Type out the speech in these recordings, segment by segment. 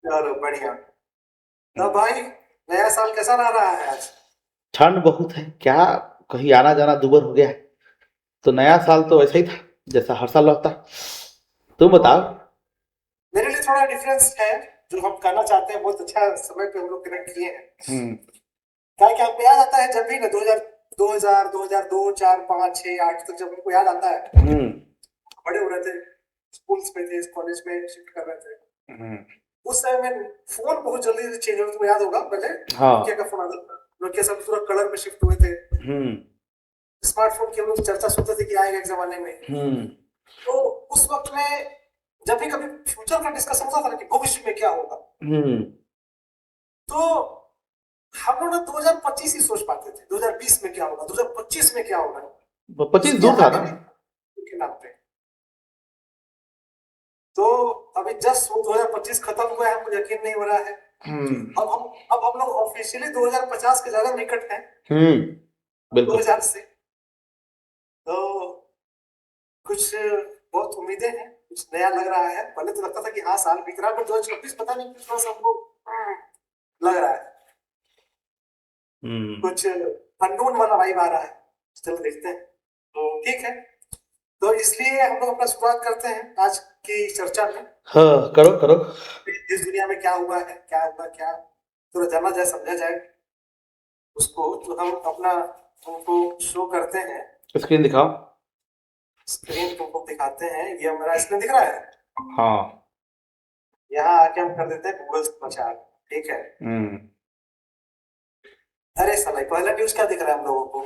चलो बढ़िया। तो भाई नया साल कैसा रहा है आज? ठंड बहुत है क्या, कहीं आना जाना दूभर हो गया है। तो नया साल तो वैसा ही था जैसा हर साल होता है। तुम बताओ। मेरे लिए थोड़ा डिफरेंस है। जो हम करना चाहते हैं बहुत अच्छा समय पे हम लोग कनेक्ट किए हैं। हम्म। क्या क्या आपको याद आता है जब भी ना 2002 4 5 6 8 तक जब हमको याद आता है हम्म। बड़े हो रहे थे, स्कूल्स में थे, कॉलेज में शिफ्ट कर रहे थे। हम्म। उस समय में फोन बहुत जल्दी से चेंज हो, तुमको याद होगा पहले नोकिया का हाँ। फोन आता था। नोकिया सब पूरा कलर में शिफ्ट हुए थे। हम्म। स्मार्टफोन की हम लोग चर्चा सुनते थे कि आएगा एक जमाने में। हम्म। तो उस वक्त में जब भी कभी फ्यूचर का डिस्कशन होता था ना कि भविष्य में क्या होगा, हम्म। तो हम लोग ना 2025 ही सोच पाते थे 2020 में क्या होगा, 2025 में क्या होगा। 25 उसके दूर था आगे ना। भी के नाम पे। तो अभी जस्ट 2025 खत्म हुआ है, हमको यकीन नहीं हो रहा है। हम्म। अब हम लोग ऑफिशियली 2050 के ज्यादा निकट हैं हम्म। बिल्कुल। 2000 से। तो कुछ बहुत उम्मीदें हैं, कुछ नया लग रहा है। पहले तो लगता था कि हाँ साल बीत रहा है, पर 2026 पता नहीं क्यों थोड़ा सा हमको लग रहा है हम्म। कुछ अननोन वाला वाइब आ रहा है। चलो देखते हैं। तो ठीक है, तो इसलिए हम लोग अपना शुरुआत करते हैं आज की चर्चा में। हाँ, करो करो। इस दुनिया में क्या हुआ है, क्या होगा, क्या थोड़ा जाना जाए, समझा जाए उसको। तो हम अपना उनको शो करते हैं। स्क्रीन दिखाओ। स्क्रीन तुमको दिखाते हैं, ये हमारा स्क्रीन दिख रहा है। हाँ। यहाँ आके हम कर देते हैं गूगल समाचार। ठीक है। हम्म। अरे साला पहला न्यूज क्या दिख रहा है हम लोगों को?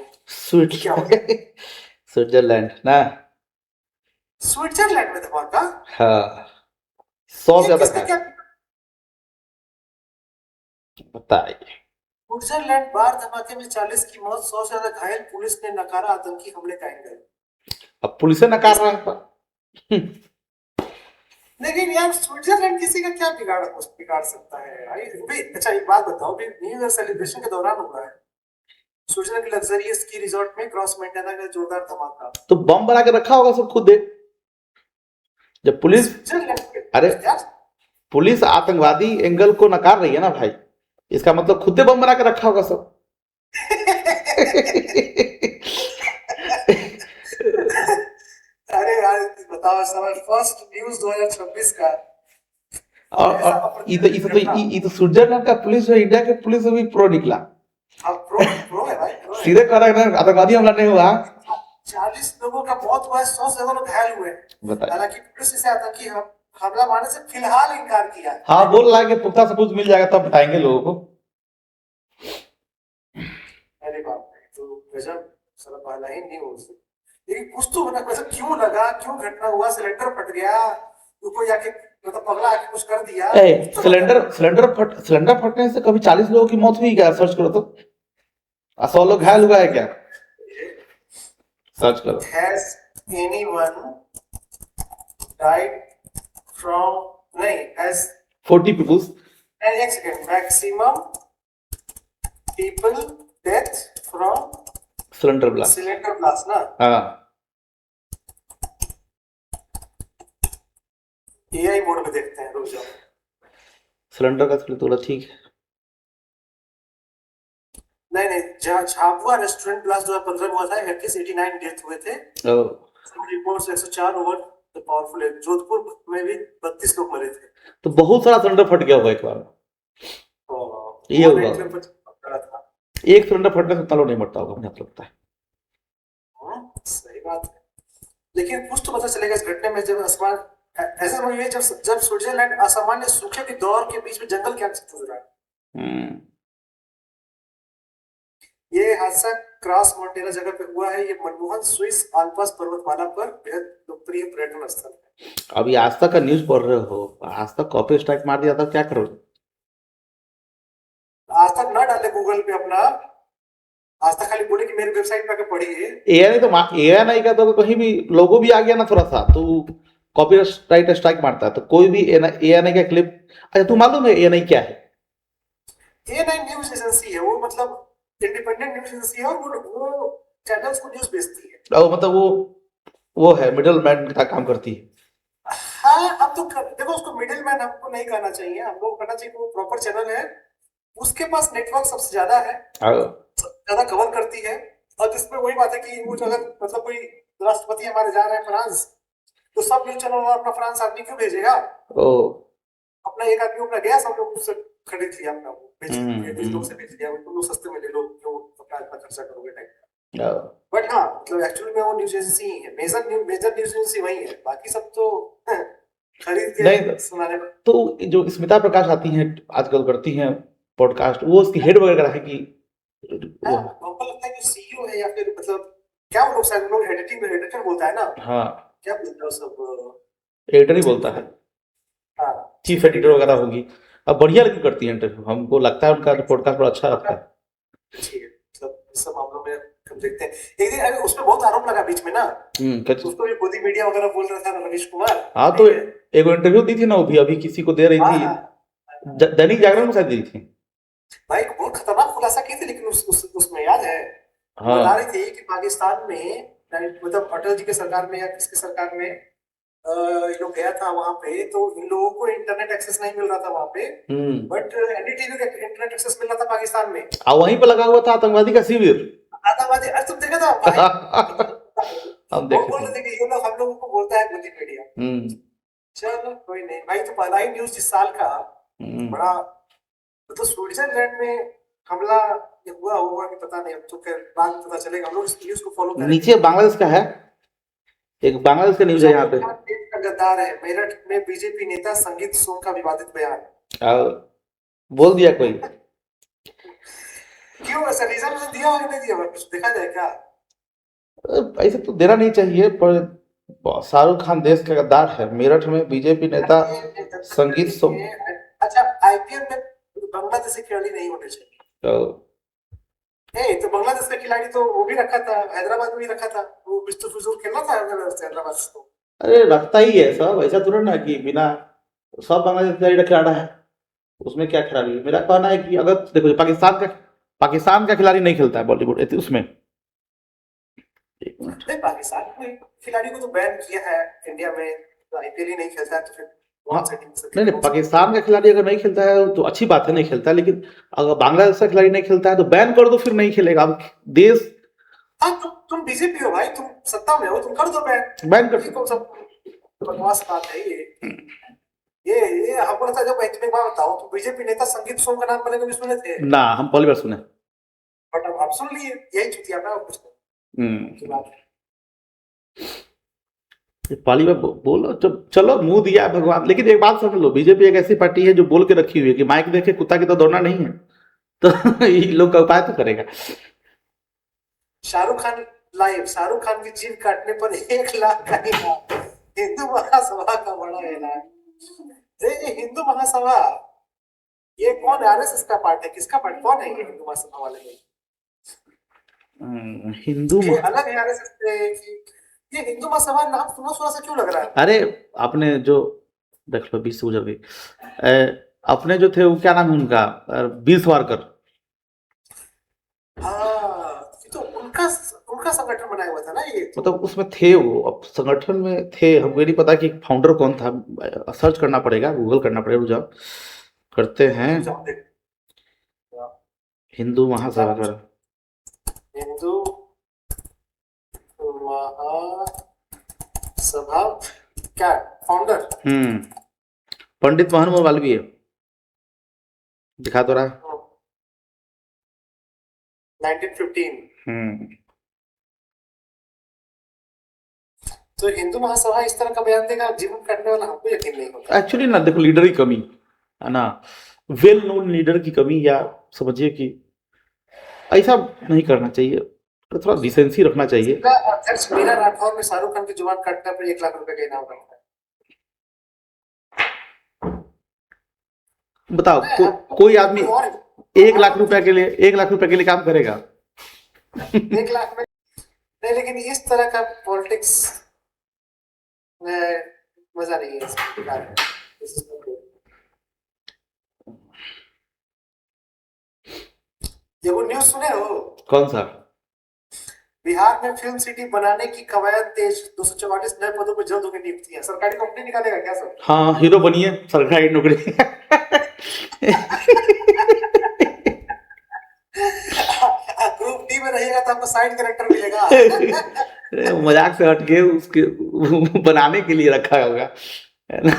ये क्या हो गया? स्विट्जरलैंड स्विट्जरलैंड ना। स्विट्जरलैंड में धमाका? हाँ, 100 से ये ज्यादा किसने घायल। क्या? बताइए। स्विट्जरलैंड बार धमाके में 40 की मौत, 100 से ज्यादा घायल, पुलिस ने नकारा आतंकी हमले का एंगल। अब पुलिस से नकार रहा है पर। लेकिन यार स्विट्जरलैंड किसी का क्या बिगाड़ सकता है भाई? भी अच्छा एक बात बताओ, भी न्यू ईयर सेलिब्रेशन के दौरान हुआ है स्विट्जरलैंड के लग्जरियस स्की रिजॉर्ट में क्रॉस मेंटेना का जोरदार धमाका। तो बम बना के रखा होगा सब खुद दे। जब पुलिस, स्विट्जरलैंड के अरे यार पुलिस आतंकवादी एंगल को नकार रही है ना भाई, इसका मतलब खुद दे बम बना के रखा होगा सब। अरे यार बताओ, समय फर्स्ट न्यूज 2026 का और ऐसा अप्रत्याशित घटना। ये तो स्विट्जरलैंड का पुलिस है, इंडिया के पुलिस से भी प्रो निकला। अब प्रो है भाई, प्रो है। सीधे कह रहा है ना, आतंकवादी हमला नहीं हुआ। 40 लोगों का मौत हुआ है, 100 से ज्यादा लोग घायल हुए हैं। बताइए। हालांकि पुलिस इसे आतंकी हमला मानने से फिलहाल इनकार किया है। हाँ, बोल रहा है कि पुख्ता सबूत मिल जाएगा तब बताएंगे लोगों को। अरे बाप रे, तो गजब साला पहला ही न्यूज। लेकिन कुछ तो होना, वैसे क्यों लगा, क्यों घटना हुआ, सिलेंडर फट गया, तो कोई आके मतलब पगला आके कुछ कर दिया, ए, कुछ तो लगा। सिलेंडर फटने से कभी 40 लोगों की मौत हुई क्या? सर्च करो तो। 100 लोग घायल हुआ है क्या? सर्च करो। Has anyone died from, नहीं, has 40 पीपुल्स। एक second, maximum people death from cylinder blast. Cylinder blast ना? हाँ। एआई मोड में देखते हैं, रुक जाओ। सिलेंडर का थोड़ा ठीक है। नहीं नहीं, जहाँ झाबुआ रेस्टोरेंट ब्लास्ट 2015 में हुआ था, एटलीस्ट 89 डेथ हुए थे। ओ, रिपोर्ट्स 104 ओवर द पावरफुल है। जोधपुर में भी 32 लोग मरे थे। तो बहुत सारा सिलेंडर फट गया होगा एक बार। ये वो होगा। 90 पर पकड़ा था। एक सिलेंडर फटने से उतना लोग नहीं मरता होगा, मुझे ऐसा लगता है। सही बात है। लेकिन कुछ तो पता चलेगा इस घटने में, जब आसमान ऐसा हुई है, जब जब स्विट्जरलैंड असामान्य सूखे के दौर के बीच में जंगल के आग से जूझ रहा है। ये हादसा क्रॉस मोंटेना जगह पे हुआ है। ये मनमोहन स्विस आल्प्स पर्वतमाला पर बेहद लोकप्रिय पर्यटन स्थल है। अभी आज तक का न्यूज पढ़ रहे हो? आज तक कॉपी स्ट्राइक मार दिया था, क्या करोगे? आज तक ना डाले गूगल पे अपना, आज तक खाली बोले कि मेरी वेबसाइट पे आके पढ़िए। एआई नहीं तो एआई नहीं कहता तो कहीं भी लोगो भी आ गया ना थोड़ा सा तो कॉपी स्ट्राइक मारता है। तो कोई भी एआई नहीं का क्लिप। अच्छा, तू मालूम है एआई क्या है? A9 न्यूज एजेंसी है वो, मतलब इंडिपेंडेंट न्यूज एजेंसी है, और वो चैनल्स को न्यूज बेचती है। मतलब वो है मिडल मैन का काम करती है। हाँ मिडिल मैन हमको नहीं कहना चाहिए, हमको कहना चाहिए कि वो प्रॉपर चैनल है, उसके पास नेटवर्क सबसे ज्यादा है, ज्यादा कवर करती है। और जिसमें वही बात है कि वो अगर मतलब कोई राष्ट्रपति हमारे जा रहे हैं फ्रांस, तो सब न्यूज चैनल वाला अपना फ्रांस आदमी क्यों भेजेगा? ओ अपना एक आदमी अपना गया, सब लोग उससे खरीद लिया, अपना वो बेच लिया, कुछ लोग से बेच लिया, तुम लोग सस्ते में ले लो, क्यों अपना इतना खर्चा करोगे टाइप। बट हाँ, मतलब एक्चुअली में वो न्यूज एजेंसी ही है, मेजर न्यूज एजेंसी वही है, बाकी सब तो खरीद के नहीं सुनाने पर। तो जो स्मिता प्रकाश आती हैं आजकल करती हैं पॉडकास्ट, वो उसकी हेड वगैरह है कि वो हमको लगता है कि सीईओ है, या फिर मतलब क्या वो लोग शायद लोग एडिटिंग में एडिटर बोलता है ना, हाँ क्या बोलता है वो सब, एडिटर ही बोलता है, हाँ चीफ एडिटर वगैरह होगी। अब बढ़िया लेकिन करती है इंटरव्यू, हमको लगता है उनका पॉडकास्ट बड़ा अच्छा लगता है। ठीक है, मतलब इस सब मामलों में हम देखते हैं। एक दिन अरे उसमें बहुत आरोप लगा बीच में ना, उसको भी गोदी मीडिया वगैरह बोल रहा था रवीश कुमार। हाँ तो एक इंटरव्यू दी थी ना वो भी, अभी किसी को दे रही हाँ, थी, हाँ। दैनिक जागरण में शायद दी थी। भाई बहुत खतरनाक खुलासा की थी, लेकिन उसमें याद है हाँ बता रही थी कि पाकिस्तान में मतलब अटल जी के सरकार में या किसके सरकार में ये लोग गया था वहां पे, तो इन लोगों को इंटरनेट एक्सेस नहीं मिल रहा था वहां पे, बट एनडीटीवी का इंटरनेट एक्सेस मिल रहा था पाकिस्तान में। वहीं पर लगा हुआ था आतंकवादी का शिविर। आतंकवादी, अरे तुम देखा था भाई? हम वो देखे बोल थे। रहे थे कि ये लोग हम लोगों को बोलता है गोदी मीडिया। चलो कोई नहीं भाई, तो पहला ही न्यूज इस साल का बड़ा, मतलब स्विट्जरलैंड में हमला ये हुआ होगा कि पता नहीं, अब तो खैर बाद में पता चलेगा, हम लोग इस न्यूज को फॉलो करेंगे। नीचे बांग्लादेश का है, एक बांग्लादेश का न्यूज है यहाँ पे। देश का गद्दार है, मेरठ में बीजेपी नेता संगीत सोम का विवादित बयान। बोल दिया कोई? क्यों, ऐसा रीजन दिया और नहीं दिया, कुछ देखा जाए क्या? ऐसे तो देना नहीं चाहिए, पर शाहरुख खान देश का गद्दार है, मेरठ में बीजेपी नेता संगीत सोम। अच्छा, आईपीएल में बांग्लादेशी खिलाड़ी नहीं होने चाहिए। तो बांग्लादेश का खिलाड़ी तो वो भी रखा था, हैदराबाद में भी रखा था, वो मिस्टर फिजूल खेलना था हैदराबाद से। अरे रखता ही है सब, ऐसा थोड़ा ना कि बिना, सब बांग्लादेश का खिलाड़ी है, उसमें क्या खिलाड़ी है? मेरा कहना है कि अगर देखो पाकिस्तान का खिलाड़ी नहीं खेलता है बॉलीवुड उसमें, एक मिनट, नहीं, पाकिस्तान में खिलाड़ी को तो बैन किया है इंडिया में, आईपीएल ही नहीं खेलता है, तो फिर हाँ कौन सा टीम से नहीं नहीं, पाकिस्तान का खिलाड़ी अगर नहीं खेलता है तो अच्छी बात है, नहीं खेलता है, लेकिन अगर बांग्लादेश का खिलाड़ी नहीं खेलता है तो बैन कर दो, फिर नहीं खेलेगा। अब देश, हाँ, तुम बीजेपी हो भाई, तुम सत्ता में हो, तुम कर दो बैन कर ये कौन सा बकवास बात है ये हमको लगता है। जब मैं तुम्हें एक बात बताऊं, तो बीजेपी नेता संगीत सोम का नाम पहले कभी सुने थे? ना, हम पहली बार सुने। बट अब सुन लिए, यही चुतिया ना कुछ की बात है। पहली बार बोलो तो चलो, मुंह दिया है भगवान, लेकिन एक बात समझ लो, बीजेपी एक ऐसी पार्टी है जो बोल के रखी हुई है कि माइक देखे कुत्ता की तो दौड़ना नहीं है, तो ये लोग का उपाय तो करेगा। शाहरुख खान लाइव, शाहरुख खान की जीभ काटने पर 1 लाख का इनाम, हिंदू महासभा का बड़ा ऐलान। ये हिंदू महासभा, ये कौन है? आरएसएस का पार्ट है? किसका पार्ट, कौन है ये हिंदू महासभा वाले लोग? हिंदू ये अलग है आरएसएस से कि ये हिंदू महासभा? नाम सुना सुना से क्यों लग रहा है? अरे आपने जो देख लो, 20 से गुजर गई, अपने जो थे वो क्या नाम है उनका, 20 वारकर। हाँ, ये तो उनका संगठन बनाया हुआ था ना ये तो। मतलब उसमें थे वो, अब संगठन में थे, हमको नहीं पता कि फाउंडर कौन था, सर्च करना पड़ेगा, गूगल करना पड़ेगा, रुझान करते हैं। हिंदू महासभा का, हिंदू महासभा क्या फाउंडर? पंडित मोहन मालवीय है, दिखा तो रहा 1915। तो हिंदू महासभा इस तरह का बयान देगा, जीवन काटने वाला, हमको यकीन नहीं होता। एक्चुअली ना देखो, लीडर की कमी है ना, वेल नोन लीडर की कमी, या समझिए कि ऐसा नहीं करना चाहिए, तो थोड़ा डिसेंसी रखना चाहिए। अध्यक्ष मीरा राठौर ने शाहरुख खान की जुबान काटने पर 1 लाख रुपए का इनाम रखा है। बताओ कोई आदमी 1 लाख रुपए के लिए 1 लाख रुपए के लिए काम करेगा? 1 लाख में नहीं, लेकिन इस तरह का पॉलिटिक्स में मजा नहीं है। ये वो न्यूज सुने हो? कौन सा? बिहार में फिल्म सिटी बनाने की कवायद तेज, 244 नए पदों पर जल्द होगी नियुक्तियां, सरकारी कंपनी निकालेगा क्या सब? हाँ, हीरो बनिए, सरकारी नौकरी। ग्रुप डी में रहिएगा तो आपको साइड कैरेक्टर मिलेगा। मजाक से हटके उसके बनाने के लिए रखा होगा, है ना?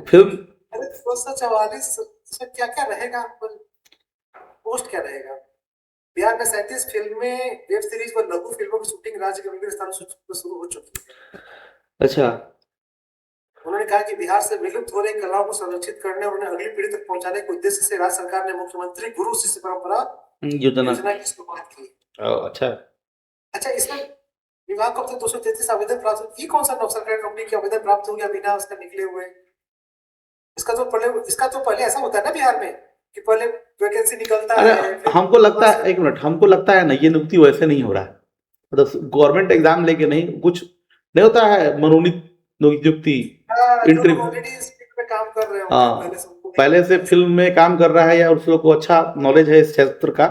फिल्म अरे 244 से क्या क्या रहेगा, पोस्ट क्या रहेगा? बिहार में 37 फिल्में, वेब सीरीज व लघु फिल्मों की शूटिंग राज्य के विभिन्न स्थानों से शुरू हो चुकी है। अच्छा, उन्होंने कहा कि बिहार से विलुप्त हो रही कलाओं को संरक्षित करने और उन्हें अगली पीढ़ी तक पहुंचाने के उद्देश्य से राज्य सरकार ने मुख्यमंत्री गुरु शिष्य परंपरा योजना। योजना की शुरुआत की। अच्छा, अच्छा, इसमें विभाग को अब तक 233 आवेदन प्राप्त हुए। ये कौन सा नौ सरकारी कंपनी की आवेदन प्राप्त हो गया बिना उसका निकले हुए? इसका तो पहले ऐसा होता है ना बिहार में कि पहले वैकेंसी निकलता अरे है, फिर हमको लगता है, एक मिनट, हमको लगता है ना ये नियुक्ति वैसे नहीं हो रहा है, मतलब गवर्नमेंट एग्जाम लेके नहीं, कुछ नहीं होता है, मनोनीत नियुक्ति, जो इंटरव्यू। लोग ऑलरेडी इस फील्ड में काम कर रहे होंगे हाँ, पहले से उनको पहले से फिल्म में काम कर रहा है या उस लोग को अच्छा नॉलेज है इस क्षेत्र का,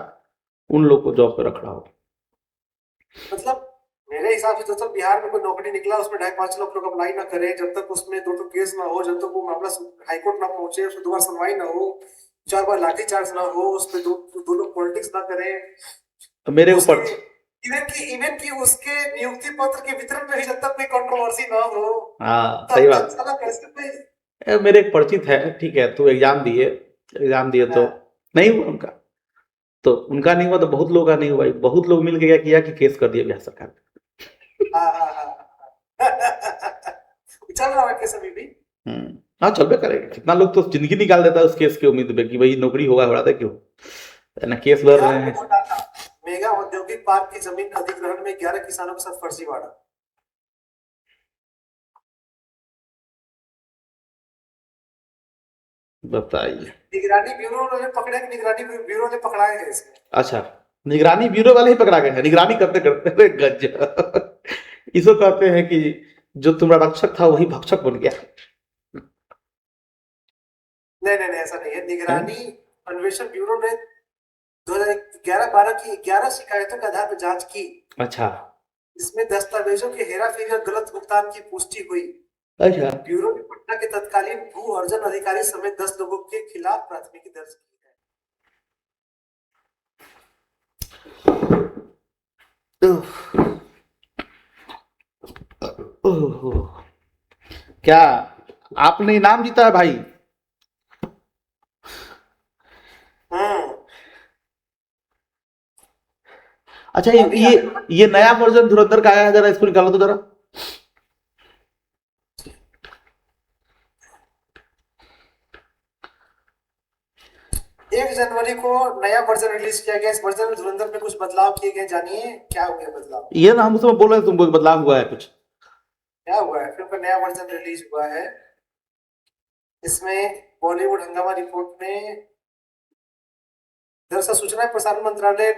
उन लोग को जॉब पे रख रहा हो। मतलब मेरे हिसाब से जब तक बिहार में कोई नौकरी निकला उसमें 2.5-5 लाख लोग अप्लाई ना करें, जब तक उसमें दो केस ना हो, जब तक वो मामला हाईकोर्ट ना पहुंचे, उसमें 2 बार सुनवाई ना हो, 4 बार लाठीचार्ज ना हो, उस पे दो लोग पॉलिटिक्स ना करें, तो मेरे उसके ऊपर इवन की उसके नियुक्ति पत्र के वितरण में भी जब तक कोई कंट्रोवर्सी ना हो, हाँ, तब सही तक बात। साला कैसे कोई। मेरे एक परिचित है, ठीक है, तो एग्जाम दिए तो नहीं हुआ उनका, तो उनका नहीं हुआ तो बहुत लोगों का नहीं हुआ, बहुत लोग मिल के क्या किया कि केस कर दिया बिहार सरकार ने। चल रहा है केस अभी भी। हाँ, चलबे करेगा, कितना लोग तो जिंदगी निकाल देता है उस केस के उम्मीद पे कि भाई नौकरी होगा, हो रहा था क्यों, है ना, केस लड़ रहे हैं। मेगा औद्योगिक पार्क की जमीन अधिग्रहण में 11 किसानों के साथ फर्जीवाड़ा। बताइए। निगरानी ब्यूरो ने पकड़े कि निगरानी ब्यूरो ने पकड़ाए हैं इसमें? अच्छा, निगरानी ब्यूरो वाले ही पकड़ा गए हैं, निगरानी करते करते, अरे गजब। इसको कहते हैं कि जो तुम्हारा रक्षक था वही भक्षक बन गया। नहीं, ऐसा नहीं है। निगरानी अन्वेषण ब्यूरो ने 2011-12 की 11 शिकायतों के आधार पर जांच की। अच्छा, इसमें दस्तावेजों के हेराफेरी और गलत भुगतान की पुष्टि हुई। अच्छा, ब्यूरो ने पटना के तत्कालीन भू अर्जन अधिकारी समेत 10 लोगों के खिलाफ प्राथमिकी दर्ज की ओह, क्या आपने इनाम जीता है भाई? है। अच्छा, ये नया वर्जन धुरंधर का आया है, जरा इसको निकालो तो जरा। 1 जनवरी को नया वर्जन रिलीज किया गया। इस वर्जन में धुरंधर में कुछ बदलाव किए गए, जानिए क्या हुए बदलाव। ये ना हम उसमें बोल रहे हैं तुमको बदलाव हुआ है कुछ। क्या हुआ है? फिल्म का नया वर्जन रिलीज हुआ है। इसमें बॉलीवुड हंगामा रिपोर्ट में दरअसल सूचना एवं प्रसारण मंत्रालय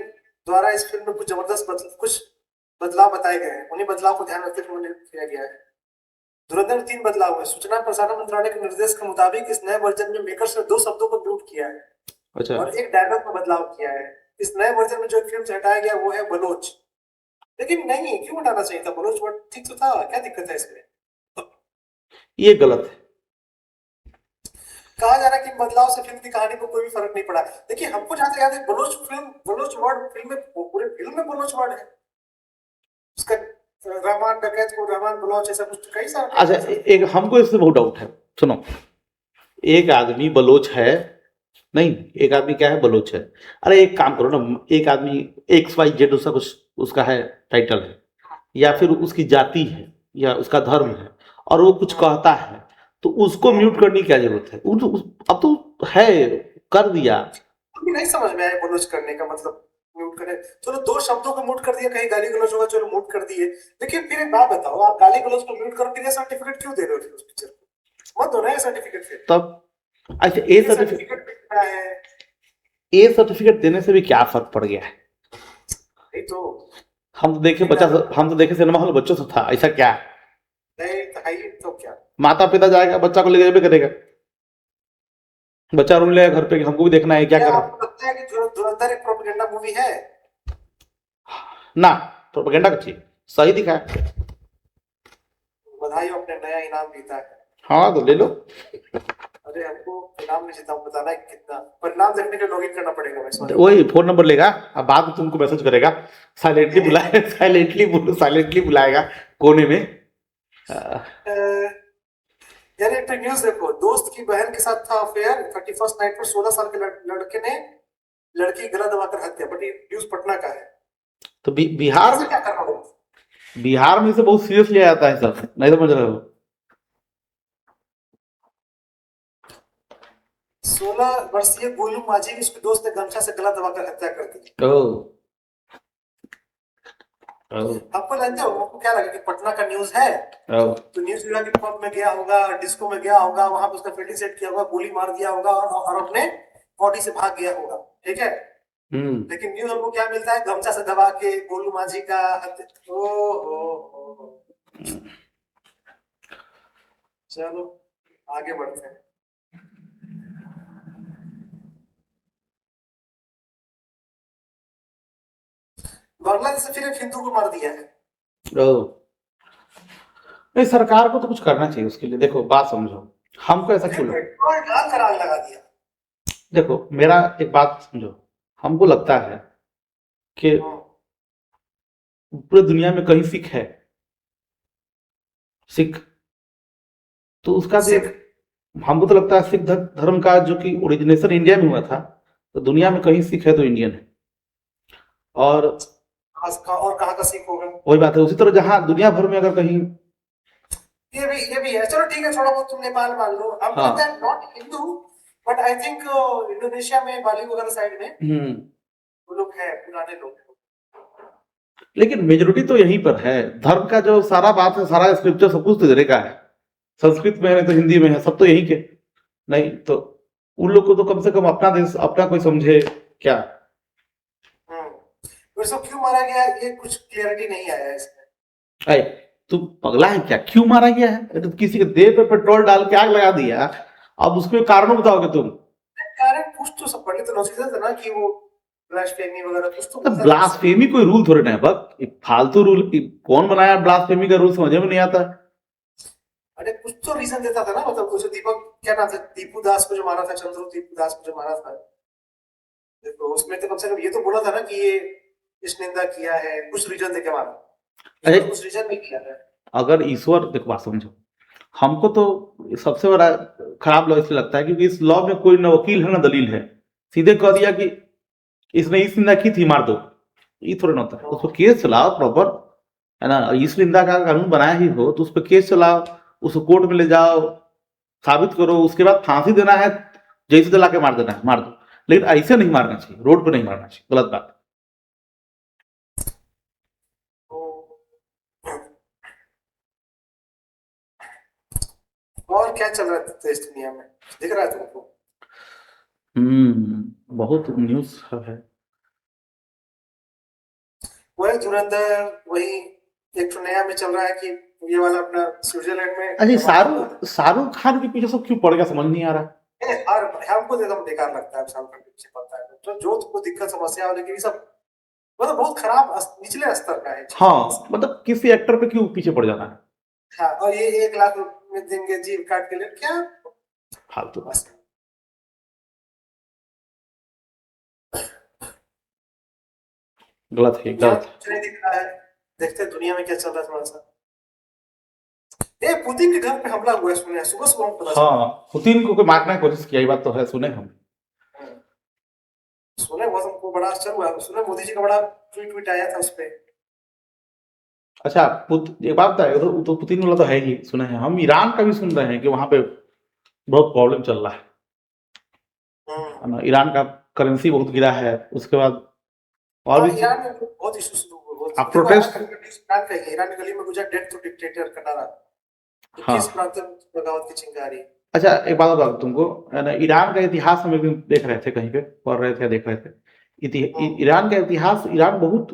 द्वारा इस फिल्म में कुछ जबरदस्त कुछ बदलाव बताए गए हैं। उन्हीं बदलाव को ध्यान रखते हुए किया गया है। धुरंधर में 3 बदलाव हुए। सूचना एवं प्रसारण मंत्रालय के निर्देश के मुताबिक इस नए वर्जन में मेकर्स ने 2 शब्दों को म्यूट किया है। अच्छा, और एक डायलॉग में बदलाव किया है। इस नए वर्जन में जो एक फिल्म से हटाया गया वो है बलोच। लेकिन नहीं, क्यों हटाना चाहिए था? बलोच वर्ड ठीक तो था, क्या दिक्कत है इसमें? ये गलत है। कहा जा रहा है कि बदलाव से फिल्म की कहानी को कोई भी फर्क नहीं पड़ा। देखिए, हमको जहां तक याद है बलोच वर्ड फिल्म में, पूरे फिल्म में बलोच वर्ड है। उसका रहमान डकैत को रहमान बलोच, ऐसा कुछ कई सारे। अच्छा, एक हमको इससे बहुत डाउट है, सुनो, एक आदमी बलोच है, नहीं, एक आदमी क्या है, बलोच है। अरे एक काम करो ना, एक आदमी XYZ उसका कुछ उसका है, टाइटल है, या फिर उसकी जाति है या उसका धर्म है, और वो कुछ कहता है, तो उसको म्यूट करने की क्या जरूरत है? अब तो है, कर दिया। अभी नहीं समझ में आया बलोच करने का मतलब। म्यूट करे, चलो 2 शब्दों को म्यूट कर दिया, कहीं गाली गलौज होगा, चलो म्यूट कर दिए। लेकिन फिर एक बात बताओ, आप गाली गलौज को म्यूट करो, फिर सर्टिफिकेट क्यों दे रहे हो फिर उस पिक्चर को? मत दो ना सर्टिफिकेट फिर। तब अच्छा, ए सर्टिफिकेट है। ए सर्टिफिकेट देने से भी क्या फर्क पड़ गया है? नहीं तो हम तो देखे सिनेमा हॉल बच्चों से था, ऐसा क्या? नहीं है तो क्या? माता पिता जाएगा, बच्चा को ले जाए करेगा, बच्चा रूम लेगा घर पे कि हमको भी देखना है क्या कर रहा है। आपको लगता है कि धुरंधर एक प्रोपेगेंडा मूवी है? ना प्रोपेगेंडा का चाहिए, सही दिखाया। बधाई हो, अपने नया इनाम जीता है। हाँ तो ले लो। अरे हमको इनाम नहीं जीता, बताना है कितना, परिणाम देखने के लॉगिन करना पड़ेगा मैं, सॉरी। वही फोन नंबर लेगा, अब बाद में तुमको मैसेज करेगा, साइलेंटली बुलाए, साइलेंटली बुलाएगा कोने में। यार एक न्यूज देखो, दोस्त की बहन के साथ था अफेयर, 31st नाइट पर 16 साल के लड़के ने लड़की गला दबाकर हत्या। बट ये न्यूज पटना का है, तो बिहार ऐसा में, क्या करना होगा? बिहार में इसे बहुत सीरियस लिया जाता है सर, नहीं समझ रहे हो? 16 वर्षीय गोलू माझी की उसके दोस्त ने गमछा से गला दबाकर हत्या कर दी। ओ ओ आपको जानते हो, आपको क्या लगा कि पटना का न्यूज है ओ तो न्यूज विभाग के पब में गया होगा, डिस्को में गया होगा, वहां पे उसका फील्डिंग सेट किया होगा, गोली मार दिया होगा और अपने बॉडी से भाग गया होगा, ठीक है। लेकिन न्यूज हमको क्या मिलता है, गमछा से दबा के गोलू माझी का हत्या। ओ चलो आगे बढ़ते हैं। बांग्लादेश से फिर एक हिंदू को मार दिया है। ओ नहीं, सरकार को तो कुछ करना चाहिए उसके लिए। देखो बात समझो, हमको ऐसा क्यों लगता है? पेट्रोल डालकर आग लगा दिया। देखो मेरा एक बात समझो, हमको लगता है कि पूरे दुनिया में कहीं सिख है, सिख, तो उसका जो एक, हमको तो लगता है सिख धर्म का जो कि ओरिजिनेशन इंडिया में हुआ था, तो दुनिया में कहीं सिख है तो इंडियन है। और और कहाँ का सिख होगा? वही बात है, उसी तरह जहां दुनिया भर में अगर कहीं, ये भी है। चलो ठीक है, थोड़ा बहुत तुम नेपाल मान लो, अब हाँ not Hindu, but I think Indonesia में, बाली वगैरह साइड में वो लोग है, पुराने लोग। लेकिन मेजोरिटी तो यहीं पर है। धर्म का जो सारा बात है, सारा स्क्रिप्चर सब कुछ तो इधर का है, संस्कृत में है नहीं तो हिंदी में है, सब तो यही के। नहीं तो उन लोग को तो कम से कम अपना देश, अपना कोई समझे क्या। वैसे क्यों मारा गया ये कुछ क्लियरिटी नहीं आया है इसमें। अरे तू पगला है क्या, क्यों मारा गया है? अरे तो किसी के देह पे पेट्रोल डाल के आग लगा दिया, अब उसके कारण बताओगे तुम? कारण कुछ तो सब पढ़े तो नॉसिस था ना कि वो ब्लास्फेमी वगैरह कुछ तो अब ब्लास्फेमी कोई रूल थोड़े ना है, बस फालतू रूल। कौन बनाया ब्लास्फेमी का रूल, समझ में नहीं आता। अरे कुछ तो रीजन देता था ना, मतलब कुछ दीपक, क्या नाम था, दीपू दास को जो मारा था, चंद्रू दीपू दास को जो मारा था, देखो उसमें तो कम से कम ये तो बोला था ना कि ये इस निंदा किया है, कुछ रीजन देके मारा। अरे कुछ रीजन नहीं किया है। अगर ईश्वर, देखो बात समझो, हमको तो सबसे बड़ा खराब लॉ इसलिए लगता है क्योंकि इस लॉ में कोई न वकील है ना दलील है, सीधे कह दिया कि इसने इस निंदा की थी, मार दो। ये थोड़ा ना होता है, उस पर केस चलाओ प्रॉपर, है ना। इस निंदा का कानून बनाया ही हो तो उस पर केस चलाओ, उसको कोर्ट में ले जाओ, साबित करो, उसके बाद फांसी देना है, जैसे जला के मार देना है मार दो। लेकिन ऐसे नहीं मारना चाहिए, रोड पे नहीं मारना चाहिए, गलत बात। और क्या चल रहा है देश दुनिया में, दिख रहा है तुमको? बहुत न्यूज है। वही धुरंधर, वही एक तो नया में चल रहा है कि ये वाला अपना स्विट्जरलैंड में। अरे शाहरुख खान के पीछे सब क्यों पड़ गया, समझ नहीं आ रहा। और हमको तो एकदम बेकार लगता है शाहरुख खान के पीछे पड़ता है, तो जो तुमको दिक्कत समस्या हो, लेकिन ये सब मतलब बहुत खराब निचले स्तर का है। हाँ मतलब किसी एक्टर पे क्यों पीछे पड़ जाना है। हाँ, और ये 1 लाख में देंगे जीव काट के लिए, क्या फालतू बस। गलत है, गलत है। नहीं दिख रहा है, देखते हैं दुनिया में क्या चल रहा है थोड़ा सा। ए पुतिन के घर पे हमला हुआ है, सुने सुबह सुबह हमको पता चला। हाँ पुतिन को कोई मारने की कोशिश किया, ये बात तो है, सुने हम। सुने, बहुत हमको बड़ा आश्चर्य हुआ, सुने मोदी जी का बड़ा ट्वीट आया था उस पे। अच्छा एक बात है, तो पुतिन वाला तो है ही, सुने हैं हम। ईरान का भी सुन रहे हैं कि वहां पे बहुत प्रॉब्लम चल रहा है ना, ईरान का करेंसी बहुत गिरा है, उसके बाद और भी ईरान में बहुत इश्यूज, आप प्रोटेस्ट, ईरान की गली में गुजरा डेथ टू डिक्टेटर का नारा, हाँ। किस प्रांत में बगावत की चिंगारी। अच्छा एक बात बता तुमको, है ना, ईरान का इतिहास हम एक दिन देख रहे थे, कहीं पे पढ़ रहे थे, देख रहे थे। ईरान का इतिहास, ईरान बहुत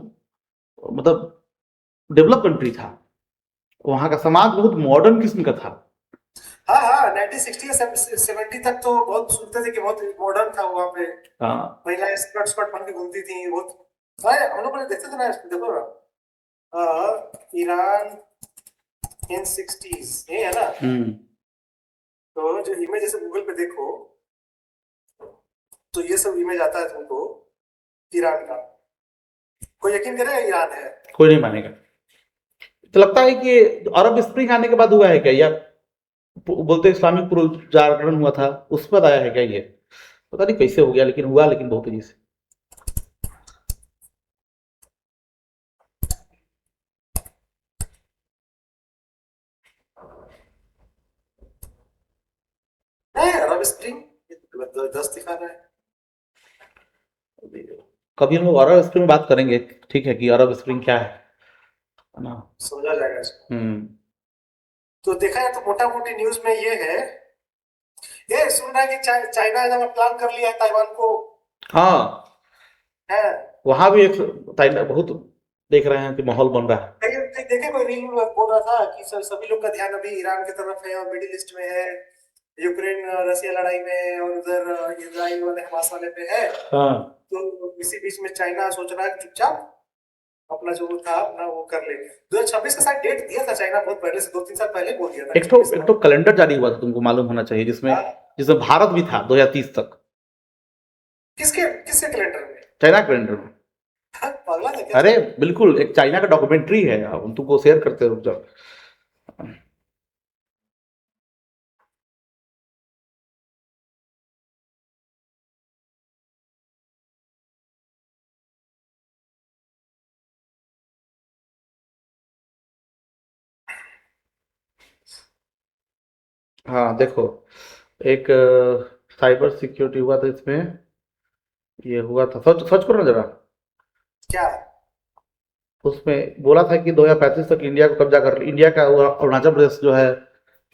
मतलब डेवलप कंट्री था, वहां का समाज बहुत मॉडर्न किस्म का था। हाँ हाँ, 1960 या 70 तक तो बहुत सुनते थे कि बहुत मॉडर्न था वहाँ पे। हाँ महिलाएं स्कर्ट स्कर्ट पहन के घूमती थी, बहुत अरे हम लोग पहले देखते थे ना, देखो ना, ईरान इन 60s ये है ना। तो जो इमेज जैसे गूगल पे देखो तो ये सब इमेज आता है तुमको ईरान का, कोई यकीन करेगा ईरान है? कोई नहीं मानेगा। तो लगता है कि अरब स्प्रिंग आने के बाद हुआ है क्या, या बोलते हैं इस्लामिक पुनर्जागरण हुआ था उस पर आया है क्या ये, पता नहीं कैसे हो गया, लेकिन हुआ, लेकिन बहुत तेजी से। नहीं, अरब स्प्रिंग जबरदस्त दिखा रहा है। कभी हम लोग अरब स्प्रिंग में बात करेंगे, ठीक है, कि अरब स्प्रिंग क्या है ना। समझा जाएगा इसको। हम्म। तो देखा जाए तो मोटा मोटी न्यूज में ये है, ये सुन रहा है कि चाइना ने प्लान कर लिया है ताइवान को। हाँ, है वहां भी एक बहुत देख रहे हैं कि माहौल बन रहा है। देखे कोई रील बोल रहा था कि सभी लोग का ध्यान अभी ईरान की तरफ है और मिडिल ईस्ट में है, यूक्रेन रसिया लड़ाई में, और उधर इजराइल वाले हमास वाले पे है। हाँ, तो इसी बीच में चाइना सोच रहा है कि चुपचाप अपना जो था अपना वो कर ले। 2026 का शायद डेट दिया था चाइना बहुत पहले से, 2-3 साल पहले बोल दिया था। एक तो कैलेंडर जारी हुआ था, तुमको मालूम होना चाहिए, जिसमें हाँ। जिसमें भारत भी था 2030 तक। किसके किसके कैलेंडर में? चाइना कैलेंडर में। पागला है क्या? अरे बिल्कुल, एक चाइना का डॉक्यूमेंट्री है, हम तुमको शेयर करते हो जब। हाँ देखो, एक साइबर सिक्योरिटी हुआ था इसमें, ये हुआ था, सर्च सर्च करो ना जरा। क्या? उसमें बोला था कि 2035 तक इंडिया को कब्जा कर, इंडिया का वो अरुणाचल प्रदेश जो है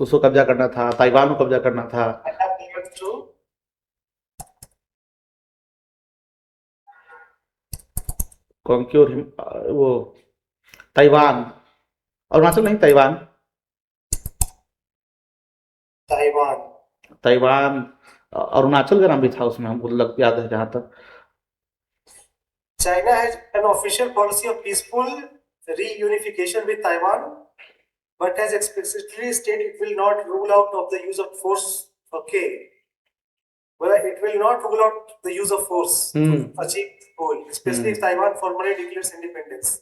उसको कब्जा करना था, ताइवान को कब्जा करना था। कौन की, और वो ताइवान, अरुणाचल नहीं, ताइवान। ताइवान। ताइवान, अरुणाचल का नाम भी था उसमें, हमको लग याद है जहां तक। China has an official policy of peaceful reunification with Taiwan, but has explicitly stated it will not rule out of the use of force. Okay, well, it will not rule out the use of force to achieve the goal, especially if Taiwan formally declares independence.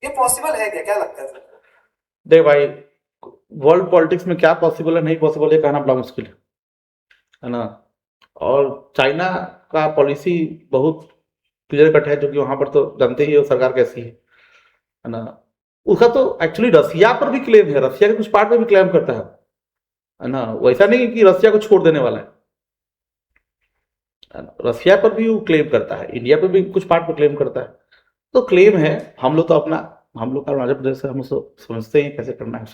ये possible है क्या? क्या लगता है तुमको? देख भाई, world politics में क्या पॉसिबल है नहीं पॉसिबल है कहना बड़ा मुश्किल है ना। और चाइना का पॉलिसी बहुत क्लियर कट है, जो कि वहां पर तो जानते ही हो सरकार कैसी है ना। उसका तो एक्चुअली रसिया पर भी क्लेम है, रसिया के कुछ पार्ट में भी क्लेम करता है ना। वैसा नहीं कि रसिया को छोड़ देने वाला है ना? रसिया पर भी वो क्लेम करता है, इंडिया पर भी कुछ पार्ट पर क्लेम करता है। तो क्लेम है, हम लोग तो अपना, हम लोग का अरुणाचल प्रदेश से हम लोग समझते हैं कैसे करना है।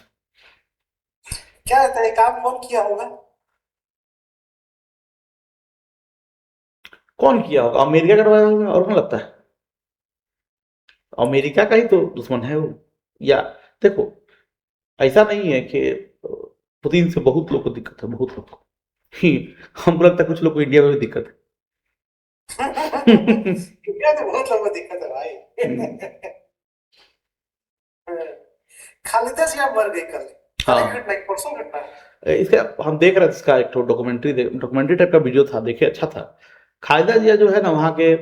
क्या लगता है काम कौन किया होगा? कौन किया होगा? अमेरिका करवाया होगा, और कौन लगता है? अमेरिका का ही तो दुश्मन है वो। या देखो, ऐसा नहीं है कि पुतिन से बहुत लोग को दिक्कत है, बहुत लोग को ही, हमको लगता है कुछ लोग को इंडिया में भी दिक्कत है। इंडिया तो बहुत लोगों को दिक्कत है भाई। खालिदा जिया मर गई कल। हाँ, घटना परसों घटना है। इसका हम देख रहे थे, इसका एक डॉक्यूमेंट्री टाइप का वीडियो था, देखे, अच्छा था। खालिदा जिया जो है ना, वहाँ के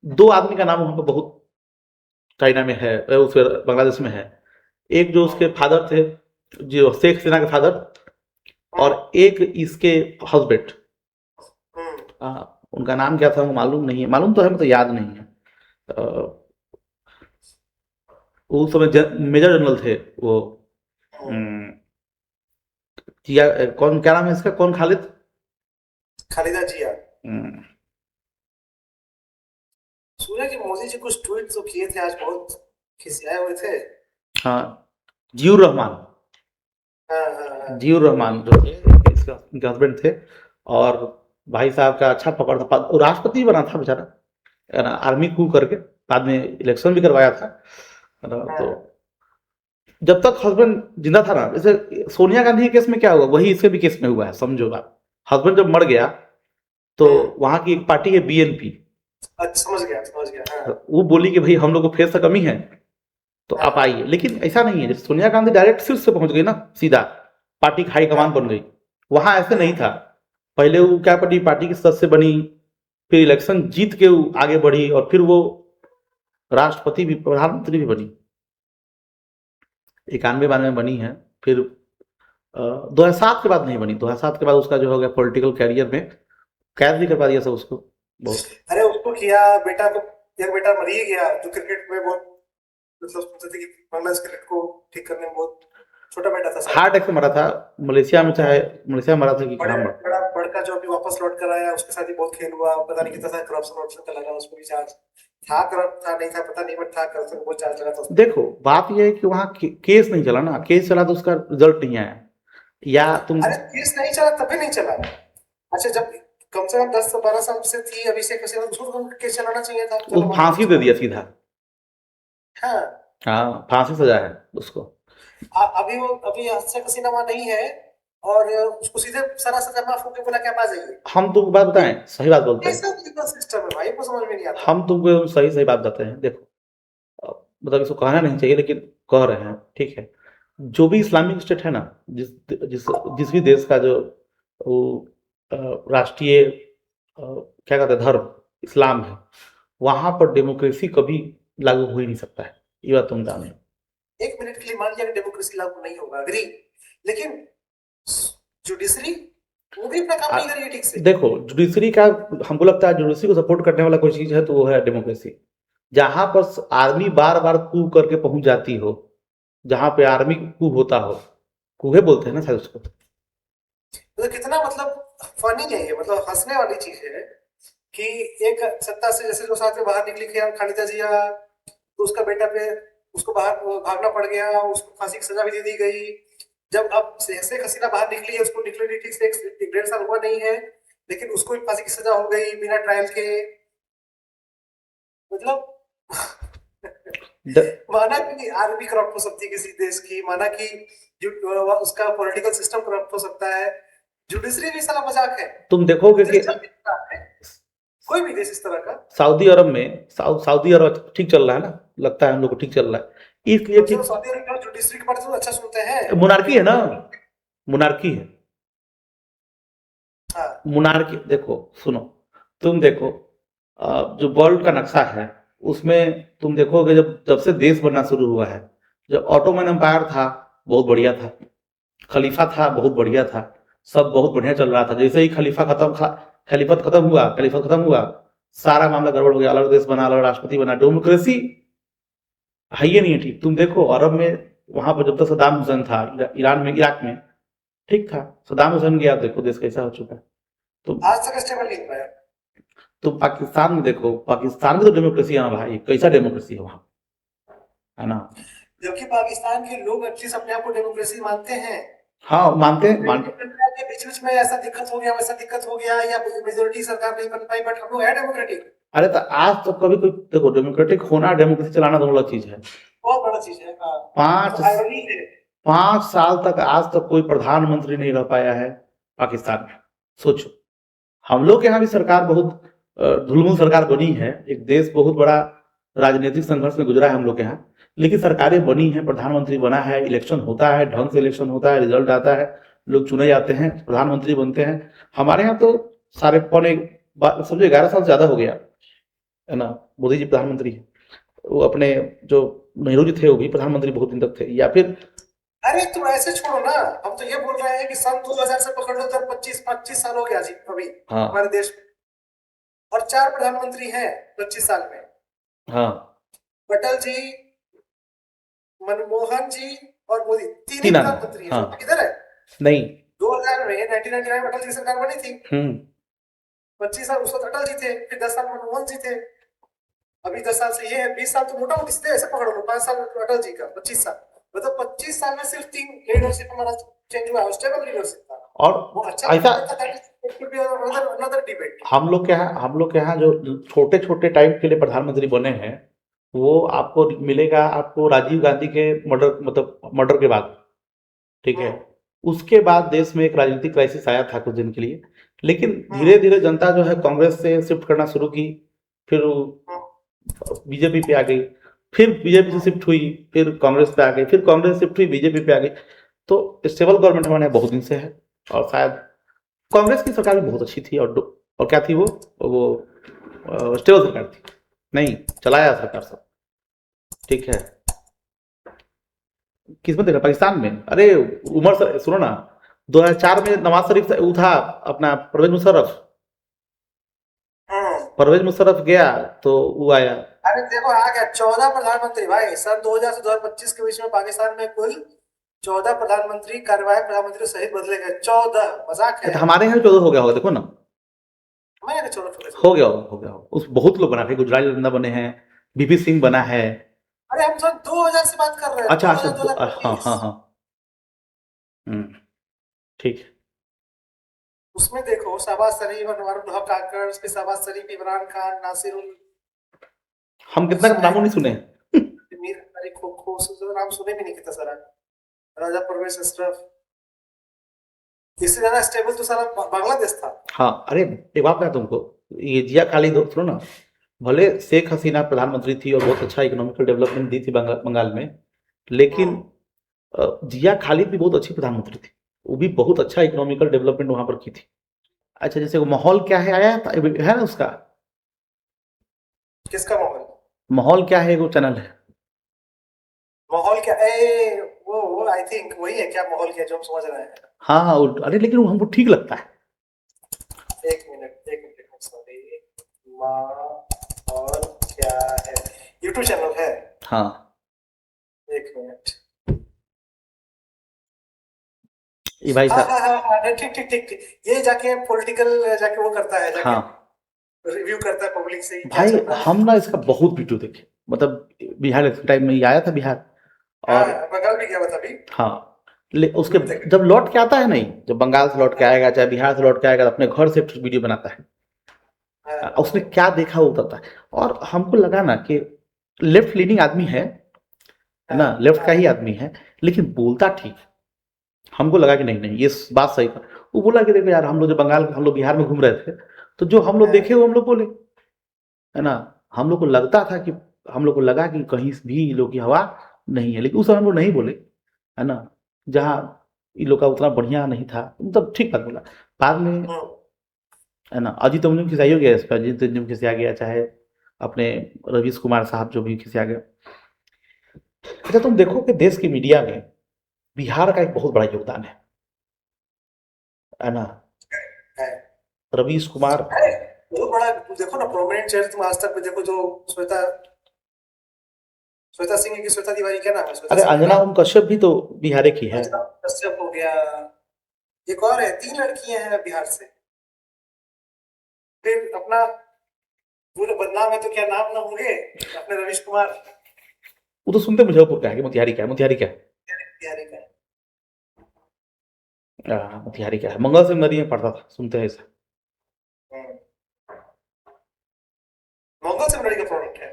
2 आदमी का नाम वहाँ पर बहुत चाइना में है, उस बांग्लादेश में है। एक जो उसके फादर थे, जो शेख हसीना के फादर, और एक इसके हस्बैंड, उनका नाम क्या था वो मालूम नहीं है, मालूम तो है मतलब याद नहीं है। उस समय मेजर जनरल थे वो। जिया, कौन, क्या नाम है इसका, कौन, खालिद, खालिदा जिया। सुना कि मोदी जी कुछ ट्वीट तो किए थे आज, बहुत खिसियाए हुए थे। हाँ, जियूर रहमान, हाँ। जियूर रहमान जो इसका इनके हस्बैंड थे, और भाई साहब का अच्छा पकड़ था, वो राष्ट्रपति बना था बेचारा, है ना, आर्मी कू करके, बाद में इलेक्शन भी करवाया था, है ना। तो जब तक हस्बैंड जिंदा था ना, जैसे सोनिया गांधी के केस में क्या हुआ, वही इसके भी केस में हुआ है, समझो बात। हस्बैंड जब मर गया तो वहां की एक पार्टी है बीएनपी, अच्छा समझ गया हाँ वो बोली कि भाई हम लोग को फेस से कमी है तो आप हाँ आइए। लेकिन ऐसा नहीं है, जैसे सोनिया गांधी डायरेक्ट शीर्ष से पहुंच गई ना, सीधा पार्टी की हाईकमान हाँ बन गई। वहां ऐसे नहीं था। पहले वो क्या पार्टी पार्टी के सदस्य बनी, फिर इलेक्शन जीत के वो आगे बढ़ी और फिर वो राष्ट्रपति भी, प्रधानमंत्री भी बनी। 91-92 में बनी है। फिर 2007 के बाद नहीं बनी। 2007 के बाद उसका जो हो गया पॉलिटिकल कैरियर में कैद भी करवा दिया सब उसको बहुत। अरे उसको किया बेटा को, एक बेटा मर ही गया जो क्रिकेट में बहुत मतलब सोचते थे कि बांग्लादेश क्रिकेट को ठीक करने में बहुत छोटा बेटा था शायद। हार्ट अटैक से मरा था मलेशिया में, चाहे मलेशिया में मरा था कि बड़े कहाँ मरा। बड़ा बड़का जो अभी वापस लौट कर आया उसके साथ ही बहुत खेल हुआ, पता नहीं कितना सारा करप्शन वर्प्शन का लगा उसको भी चार्ज था, करप्ट था नहीं था पता नहीं, बट था करप्शन बहुत चार्ज लगा था उसको। देखो बात यह है कि वहाँ केस नहीं चला ना, केस चला तो उसका रिजल्ट नहीं आया। या तुम अरे केस नहीं चला तभी नहीं चला। अच्छा जब कम से कम 10 से 12 साल से थी अभिषेक हसीना, उसको तो केस चलाना चाहिए था, वो चलो मान फांसी दे दिया सीधा। हाँ हाँ फांसी सजा है उसको। अभी वो अभी अभिषेक हसीना वहां नहीं है और उसको सीधे सारा सजा माफ होकर बोला कि आप आ जाइए। हम तुमको बात बताएं, सही बात बोलते हैं। कैसा लीगल सिस्टम है भाई, को समझ में नहीं आता। हम तुमको एकदम सही सही बात बताते हैं। देखो मतलब इसको कहना नहीं चाहिए लेकिन कह रहे हैं, ठीक है। जो भी इस्लामिक स्टेट है ना, जिस जिस जिस भी देश का जो वो राष्ट्रीय क्या कहते हैं धर्म इस्लाम है, वहां पर डेमोक्रेसी कभी लागू हो ही नहीं सकता है। ये बात तुम जानो। एक मिनट के लिए मान लिया कि डेमोक्रेसी लागू नहीं होगा, अग्री, लेकिन जुडिशरी वो भी अपना काम नहीं कर रही है ठीक से। देखो जुडिशरी का, हमको लगता है जुडिशरी को सपोर्ट करने वाला कोई चीज है तो वो है डेमोक्रेसी। जहां पर आर्मी बार बार कू करके पहुंच जाती हो, जहां पे आर्मी कू होता हो, कूहे बोलते हैं ना शायद उसको। तो कितना मतलब फनी है ये, मतलब हंसने वाली चीज है कि एक सत्ता से जैसे जो साथ में बाहर निकली थी खालिदा जिया, तो उसका बेटा पे उसको बाहर भागना पड़ गया, उसको फांसी की सजा भी दे दी गई। जब अब शेख हसीना बाहर निकली है, उसको निकले ठीक से 1.5 साल हुआ नहीं है, लेकिन उसको भी फांसी की सजा हो गई बिना ट्रायल के। मतलब द- माना कि आर्मी करप्ट हो सकती है किसी देश की, माना कि उसका पॉलिटिकल सिस्टम करप्ट हो सकता है, जुडिशरी भी साला मजाक है। तुम देखोगे कि जब भी है, कोई भी देश इस तरह का, सऊदी अरब में सऊदी अरब ठीक चल रहा है ना, लगता है हम लोग को ठीक चल रहा है इसलिए कम से कि कम सऊदी अरब का जुडिशरी के बारे में तो अच्छा सुनते हैं। मुनारकी है ना, मुनारकी है। हाँ मुनारकी देखो, सुनो, तुम देखो जो वर्ल्ड का नक्शा है उसमें तुम देखोगे जब जब से देश बनना शुरू हुआ है, जब ऑटोमन एम्पायर था बहुत बढ़िया था, खलीफा था बहुत बढ़िया था, सब बहुत बढ़िया चल रहा था। जैसे ही खलीफत खत्म हुआ, सारा मामला गड़बड़ हो गया, अलग देश बना, अलग राष्ट्रपति बना, डेमोक्रेसी है ही नहीं है ठीक। तुम देखो अरब में, वहां पर जब तक सद्दाम हुसैन था, ईरान में, इराक में ठीक था, सद्दाम हुसैन गया, देखो देश कैसा हो चुका है। तो आज तक स्टेबल नहीं पाया। तुम पाकिस्तान में देखो, पाकिस्तान में तो डेमोक्रेसी है ना भाई, कैसा डेमोक्रेसी है वहां, है ना। जबकि पाकिस्तान के लोग एटलीस्ट अपने आप को डेमोक्रेसी मानते हैं। हाँ मानते हैं, बीच बीच में ऐसा दिक्कत हो गया वैसा दिक्कत हो गया, या मेजोरिटी सरकार नहीं बन पाई, बट हम लोग है डेमोक्रेटिक। अरे तो आज तक कभी कोई देखो, डेमोक्रेटिक होना डेमोक्रेसी चलाना दोनों अलग चीज है। बहुत बड़ा चीज है हाँ। पांच तो irony है। 5 साल तक आज तक कोई प्रधानमंत्री नहीं रह पाया है पाकिस्तान में। सोचो, हम लोग के यहाँ भी सरकार बहुत धुलमुल सरकार बनी है, एक देश बहुत बड़ा राजनीतिक संघर्ष में गुजरा है हम लोग के यहाँ, लेकिन सरकारें बनी है, प्रधानमंत्री बना है, इलेक्शन होता है, ढंग से इलेक्शन होता है, रिजल्ट आता है, लोग चुने जाते हैं, प्रधानमंत्री बनते हैं। हमारे यहाँ तो सारे पौने समझो 11 साल से ज्यादा हो गया है ना, मोदी जी प्रधानमंत्री है। वो अपने जो नेहरू जी थे वो भी प्रधानमंत्री बहुत दिन तक थे। या फिर अरे तुम ऐसे छोड़ो ना, हम तो ये बोल रहे हैं कि सन 2000 से पकड़ लो तो 25 साल हो गया जी अभी हाँ हमारे देश में, और 4 प्रधानमंत्री हैं 25 साल में। हाँ अटल जी, मनमोहन जी और मोदी, तीन ही तीन आदमी, प्रधानमंत्री हैं। हाँ किधर है? नहीं 2000 में 1999 में अटल जी की सरकार बनी थी, 25 साल उस वक्त अटल जी थे, फिर 10 साल मनमोहन जी थे, अभी 10 साल से ये है, 20 साल तो मोटा मोटी सीधे ऐसे पकड़ लो, 5 साल अटल जी का, 25 साल, मतलब 25 साल में सिर्फ 3 लीडरशिप हमारा चेंज हुआ, स्टेबल लीडरशिप था। और वो अच्छा ऐसा अनदर डिबेट। हम लोग के यहाँ जो छोटे छोटे टाइम के लिए प्रधानमंत्री बने हैं, वो आपको मिलेगा, आपको राजीव गांधी के मर्डर, मतलब मर्डर के बाद, ठीक है। उसके बाद देश में एक राजनीतिक क्राइसिस आया था कुछ दिन के लिए, लेकिन धीरे धीरे जनता जो है कांग्रेस से शिफ्ट करना शुरू की, फिर बीजेपी पे आ गई, फिर बीजेपी से शिफ्ट हुई, फिर कांग्रेस पे आ गई, फिर कांग्रेस शिफ्ट हुई बीजेपी पे आ गई। तो स्टेबल गवर्नमेंट हमारे यहाँ बहुत दिन से है, और शायद कांग्रेस की सरकार भी बहुत अच्छी थी, और क्या थी वो स्टेबल सरकार थी, नहीं चलाया सरकार सब, ठीक है। किसमें देखा? पाकिस्तान में। अरे उमर सर सुनो ना, 2004 में नवाज शरीफ वो था अपना परवेज मुशर्रफ, परवेज मुशर्रफ गया तो वो आया। अरे देखो आ गया 14 प्रधानमंत्री भाई, सन 2000 से 2025 के बीच में पाकिस्तान में कुल 14 प्रधानमंत्री, कार्यवाहक प्रधानमंत्री सहित बदले गए। 14, मजाक है? हमारे यहाँ 14 हो गया होगा, देखो ना, हमारे यहाँ 14 हो गया होगा। उस बहुत लोग बना थे, गुजरात नंदा बने हैं, बीपी सिंह बना है। अरे हम सन 2000 से बात कर रहे हैं। अच्छा 2000, हाँ हाँ हाँ, ठीक है। उसमें देखो शहबाज शरीफ, अनवरुल हक काकड़, उसके शहबाज शरीफ, इमरान खान, नासिरुल, हम कितना का नामों नहीं सुने। मीर अली खो नाम सुने भी नहीं कितना सारा, राजा परवेज अशरफ। इससे ज्यादा स्टेबल तो सारा बांग्लादेश था। हाँ, अरे एक बात बताया तुमको, ये जिया खालिद सुनो ना, भले शेख हसीना प्रधानमंत्री थी और बहुत अच्छा इकोनॉमिकल डेवलपमेंट दी थी बंगाल में, लेकिन जिया खालिद भी बहुत अच्छी प्रधानमंत्री थी, वो भी बहुत अच्छा इकोनॉमिकल डेवलपमेंट वहां पर की थी। अच्छा, जैसे वो माहौल क्या है आया है ना उसका, किसका माहौल? माहौल क्या है, वो चैनल है। माहौल क्या वो आई थिंक वही है क्या, माहौल क्या जो हम समझ रहे हैं। हाँ अरे लेकिन वो हमको ठीक लगता है। एक मिनट सॉरी, माहौल क्या है, यूट्यूब चैनल है? हाँ, एक मिनट। ये भाई हाँ साहब, हाँ हाँ, ठीक, ये जाके पॉलिटिकल जाके वो करता है, जाके हाँ रिव्यू करता है पब्लिक से क्या भाई, चल रहा है। हम ना इसका बहुत वीडियो देखे, मतलब बिहार के टाइम में ये आया था बिहार, और बंगाल भी गया हुआ था अभी। हाँ, उसके जब लौट के आता है, नहीं जब बंगाल से लौट के आएगा चाहे बिहार से लौट के आएगा, अपने घर से वीडियो बनाता है, उसने क्या देखा वो बताता है। और हमको लगा ना कि लेफ्ट लीनिंग आदमी है ना, लेफ्ट का ही आदमी है, लेकिन बोलता ठीक। हमको लगा कि नहीं ये बात सही था। वो बोला कि देखो यार, हम लोग जो हम लोग बिहार में घूम रहे थे, तो जो हम लोग देखे वो हम लोग बोले, है ना। हम लोग को लगता था कि, हम लोग को लगा कि कहीं भी लोग की हवा नहीं है, लेकिन उस समय हम लोग नहीं बोले, है ना। जहाँ इन लोग का उतना बढ़िया नहीं था, मतलब ठीक बात बोला। बाद में, है ना, अजीत अंजुम खिसाई हो गया इस पर, अजीत अंजुम खिसिया गया, चाहे अपने रवीश कुमार साहब जो भी खिसिया गया। अच्छा, तुम देखो कि देश की मीडिया में बिहार का एक बहुत बड़ा योगदान है ना। रवीश कुमार बहुत बड़ा, देखो ना प्रोमिनेंट चेहरे, तुम आज तक में देखो, जो श्वेता सिंह की, श्वेता तिवारी क्या नाम है, अरे अंजना ओम कश्यप भी तो बिहार की है। कश्यप हो गया, एक और है, 3 लड़कियां हैं बिहार से। फिर अपना पूरे बदनाम है तो क्या नाम ना होंगे अपने रवीश कुमार। वो तो सुनते मुजफ्फरपुर का है कि मोतिहारी का है, मोतिहारी का है, बिहारी का है। मोतिहारी का है, मंगल सिंह नदी में पढ़ता था, सुनते हैं ऐसा। मंगल से का प्रोडक्ट है।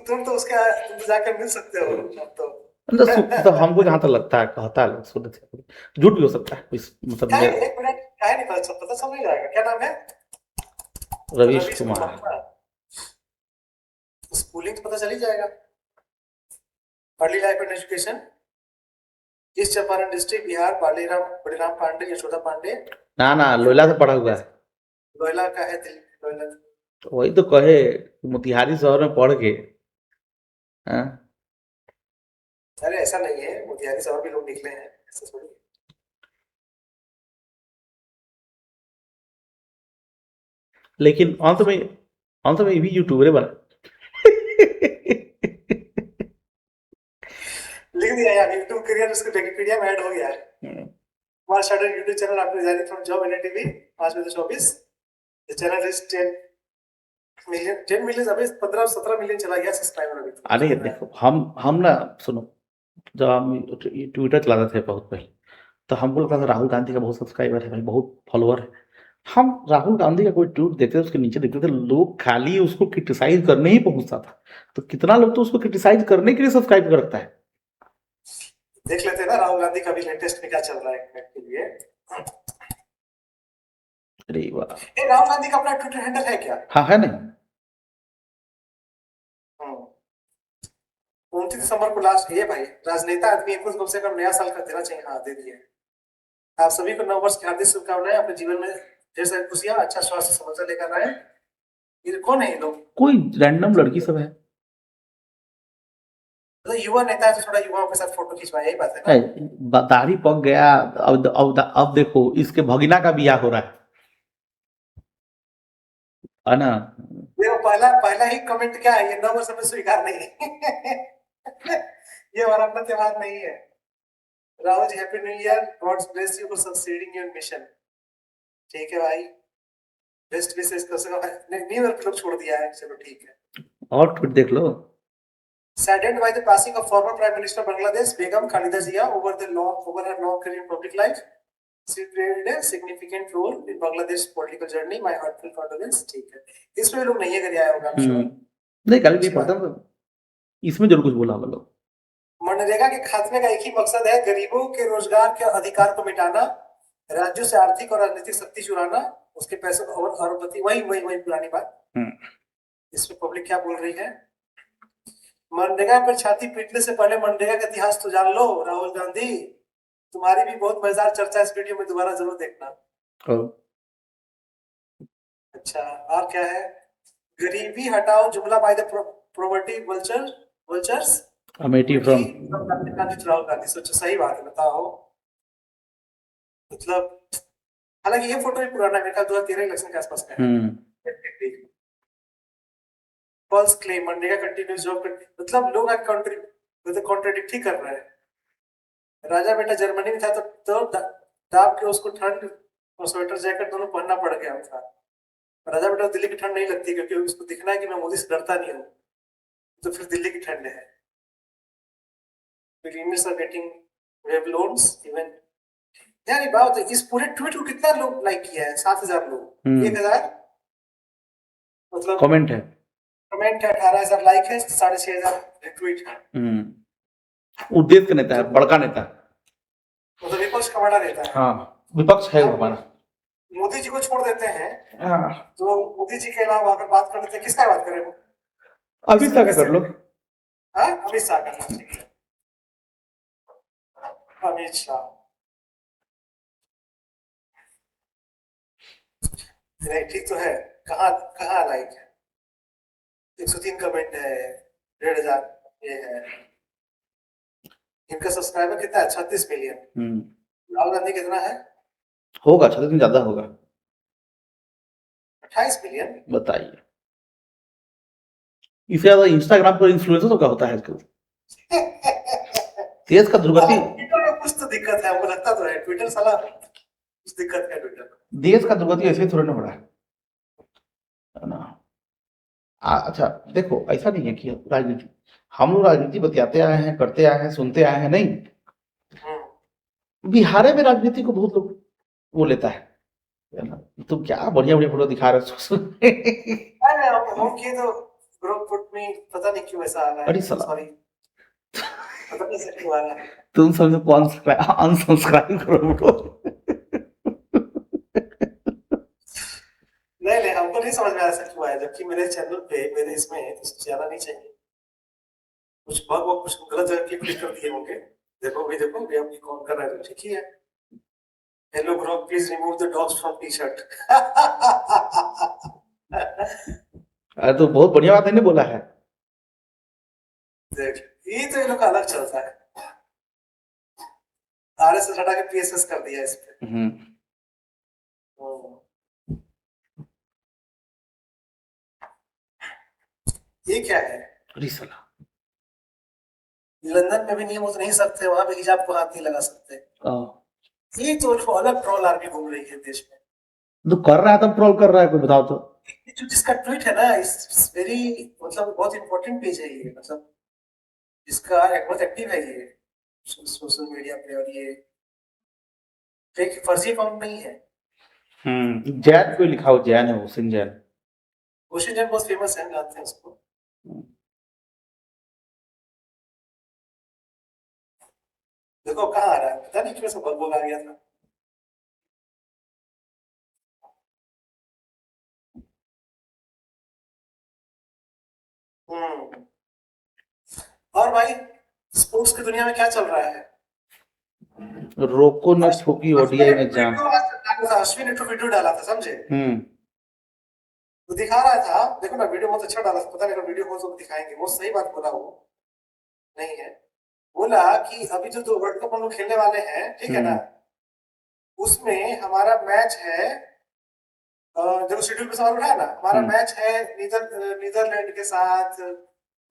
तुम तो उसका, तुम तो जाकर मिल सकते हो अब तो। मतलब हमको जहां तक लगता है, कहता है लोग, सुनते थे, झूठ भी हो सकता है, मतलब एक मिनट, क्या नहीं पता समझ जाएगा, क्या नाम है? रवीश कुमार। स्कूलिंग तो पता चल ही जाएगा। Early life and education, east Champaran district Bihar, Badiram Pandey, Yashoda Pandey. ना लोयला से पढ़ा हुआ है। लोयला का है, दिल्ली लोयला। तो वही तो कहे, मोतिहारी शहर में पढ़ के। अरे ऐसा नहीं है, मोतिहारी से और भी लोग निकले हैं, ऐसा थोड़ी है। लेकिन अंत में ये भी यूट्यूबर बना। लिख दिया यार, यूट्यूब करियर उसको विकिपीडिया में ऐड हो गया है। हमारा शटर यूट्यूब चैनल आपने जारी from job NTV 5/24। The channel is 10 million, अभी 15-17 मिलियन चला गया सब्सक्राइबर अभी। अरे देखो, हम ना, सुनो, जब हम ट्विटर चलाते थे बहुत पहले, तो हमको लगता था राहुल गांधी का बहुत सब्सक्राइबर है भाई, बहुत फॉलोअर है। हम राहुल गांधी का कोई ट्वीट देखते थे, उसके नीचे देखते थे लोग खाली उसको क्रिटिसाइज करने ही पहुंचता था। तो कितना लोग तो उसको क्रिटिसाइज करने के लिए सब्सक्राइब करता है। देख लेते हैं ना राहुल गांधी का भी लेटेस्ट में क्या चल रहा है एक मिनट के लिए। अरे वाह, ए, राहुल गांधी का अपना ट्विटर हैंडल है क्या? हाँ है नहीं। 29 दिसंबर को लास्ट। ये भाई राजनेता आदमी को कम से कम नया साल का देना चाहिए। हाँ दे दिए। आप सभी को नववर्ष की हार्दिक शुभकामनाएं। अपने जीवन में ढेर सारी खुशियां, अच्छा स्वास्थ्य समस्या लेकर आए। ये कौन है ये लोग? कोई रैंडम लड़की सब है। तो युवा नेता है तो थोड़ा युवाओं के साथ फोटो खिंचवाए, यही बात है ना। दाढ़ी पक गया। अब देखो इसके भगिना का बियाह हो रहा है ना। देखो पहला पहला ही कमेंट क्या है, ये नववर्ष में स्वीकार नहीं। ये हमारा अपना त्योहार नहीं है। Rahul ji happy new year, God bless you for succeeding your mission. ठीक है भाई, बेस्ट विशेस कर सका। न्यू ईयर लोग छोड़ दिया है, चलो ठीक है। और ट्वीट देख लो। Saddened by the passing of former Prime Minister of Bangladesh, Begum Khalida Zia, over her long career in public life, she played a significant role in Bangladesh's political journey. My heartfelt condolence. ठीक है, इसमें लोग नहीं अगर आया होगा I'm sure। नहीं गाली नहीं पड़ता, इसमें जरूर कुछ बोला होगा लोग। मनरेगा के खात्मे का एक ही मकसद है, गरीबों के रोजगार के अधिकार को मिटाना, राज्यों से आर्थिक और राजनीतिक शक्ति चुराना, उसके पैसों और अरबपति। वही वही वही पुरानी बात। इसमें पब्लिक क्या बोल रही है? मनरेगा पर छाती पीटने से पहले मनरेगा का इतिहास तो जान लो राहुल गांधी। तुम्हारी भी बहुत मजेदार चर्चा इस वीडियो में, दोबारा जरूर देखना। अच्छा, और क्या है? गरीबी हटाओ जुमला by the poverty vultures Amethi from Rahul Gandhi. सोचो सही बात है, बताओ। मतलब हालांकि ये फोटो भी पुराना है, मेरे ख्याल 2013 इलेक्शन के आसपास का है। False claim, MNREGA continuous job. मतलब लोग कॉन्ट्रडिक्ट ही कर रहे हैं। राजा बेटा जर्मनी में था तो दाब के उसको ठंड और स्वेटर जैकेट दोनों पहनना पड़ गया था। राजा बेटा दिल्ली की ठंड नहीं लगती, क्योंकि उसको दिखना है कि मैं मोदी से डरता नहीं हूँ, तो फिर दिल्ली की ठंड है। Billionaires are getting web loans even। यार ये बात है, इस पूरे ट्वीट को कितना लोग लाइक किया है? 7,000 लोग, 1,000 मतलब कमेंट है, 18,000 लाइक है, 6,500 रिट्वीट है। उद्देश्य का नेता है, बड़का नेता है, मतलब विपक्ष का बड़ा नेता है। हाँ विपक्ष है हमारा। मोदी जी को छोड़ देते हैं, तो मोदी जी के अलावा अगर बात कर लेते हैं, किसका बात करें? अमित शाह का कर लो। हाँ अमित शाह का, ठीक है, अमित शाह। नहीं ठीक तो है। कहाँ कहाँ लाइक है? 103 कमेंट है, 1,500 ये है। इनका सब्सक्राइबर कितना है? 36 मिलियन। राहुल गांधी कितना है? होगा 36 ज्यादा होगा, 28 मिलियन। बताइए, इससे ज्यादा इंस्टाग्राम पर इन्फ्लुएंसर का होता है आजकल। देश का दुर्गति, ट्विटर में कुछ तो दिक्कत है, हमको लगता तो है ट्विटर साला कुछ दिक्कत है ट्विटर। देश का दुर्गति ऐसे थोड़ा ना हो रहा है ना। अच्छा देखो, ऐसा नहीं है कि राजनीति, हम लोग राजनीति बतियाते आए हैं, करते आए हैं, सुनते आए हैं, नहीं। बिहार में राजनीति को बहुत लोग वो लेता है ना। तो क्या बढ़िया बढ़िया फोटो दिखा रहे हम किए तो ग्रुप फुट में पता नहीं क्यों ऐसा आ रहा है। अरे साला, सॉरी, पता नहीं ऐसा क्यों आ रहा है। तुम सबसे कौन अनसब्सक्राइब करो ब्रो। नहीं हमको नहीं समझ में आ रहा ऐसा क्यों आया, जबकि मेरे चैनल पे मेरे इसमें तो जाना नहीं चाहिए। कुछ बग और कुछ गलत जगह क्लिक कर दिए होंगे। देखो भी आपकी कौन कर रहा है, तो ठीक ही है। Hello group, please remove the dogs from T-shirt. अरे तो बहुत बढ़िया बात नहीं बोला है। देख ये तो इन लोग का अलग चलता है। आरएसएस हटा के पीएसएस कर दिया इस पे। ये क्या है? अरे साला, लंदन में भी नियम उतने ही सख्त है, वहां पे हिजाब को हाथ नहीं लगा सकते। ये तो अलग ट्रोल आर्मी घूम रही है देश में। तो कर रहा है तब ट्रोल कर रहा है, कोई बताओ तो। जो जिसका ट्वीट है ना, इस वेरी मतलब बहुत इंपॉर्टेंट पेज है ये, मतलब इसका बहुत एक्टिव है ये सोशल मीडिया पे, और ये फेक फर्जी अकाउंट नहीं है। जैन कोई लिखा हो, जैन है, हुसैन जैन। हुसैन जैन बहुत फेमस है, जानते हैं उसको। देखो कहाँ आ रहा है, पता नहीं क्यों से बग आ गया था। हम्म। और भाई स्पोर्ट्स की दुनिया में क्या चल रहा है? रोको ने आज ठोकी आज ओडीआई मैंने में जान। वीडियो आज डाला था, अश्विन ने तो वीडियो डाला था, समझे? हम्म। वो दिखा रहा था, देखो ना वीडियो बहुत अच्छा डाला था, पता नहीं अगर वीडियो हो तो दिखाएंगे, वो सही बात बोला, वो नहीं है। बोला कि अभी जो दो वर्ल्ड कप हम लोग खेलने वाले हैं, ठीक है ना, हम्म। उसमें हमारा मैच है, जब शेड्यूल पे सवाल उठाया ना, हमारा हम्म। मैच है नीदरलैंड के साथ,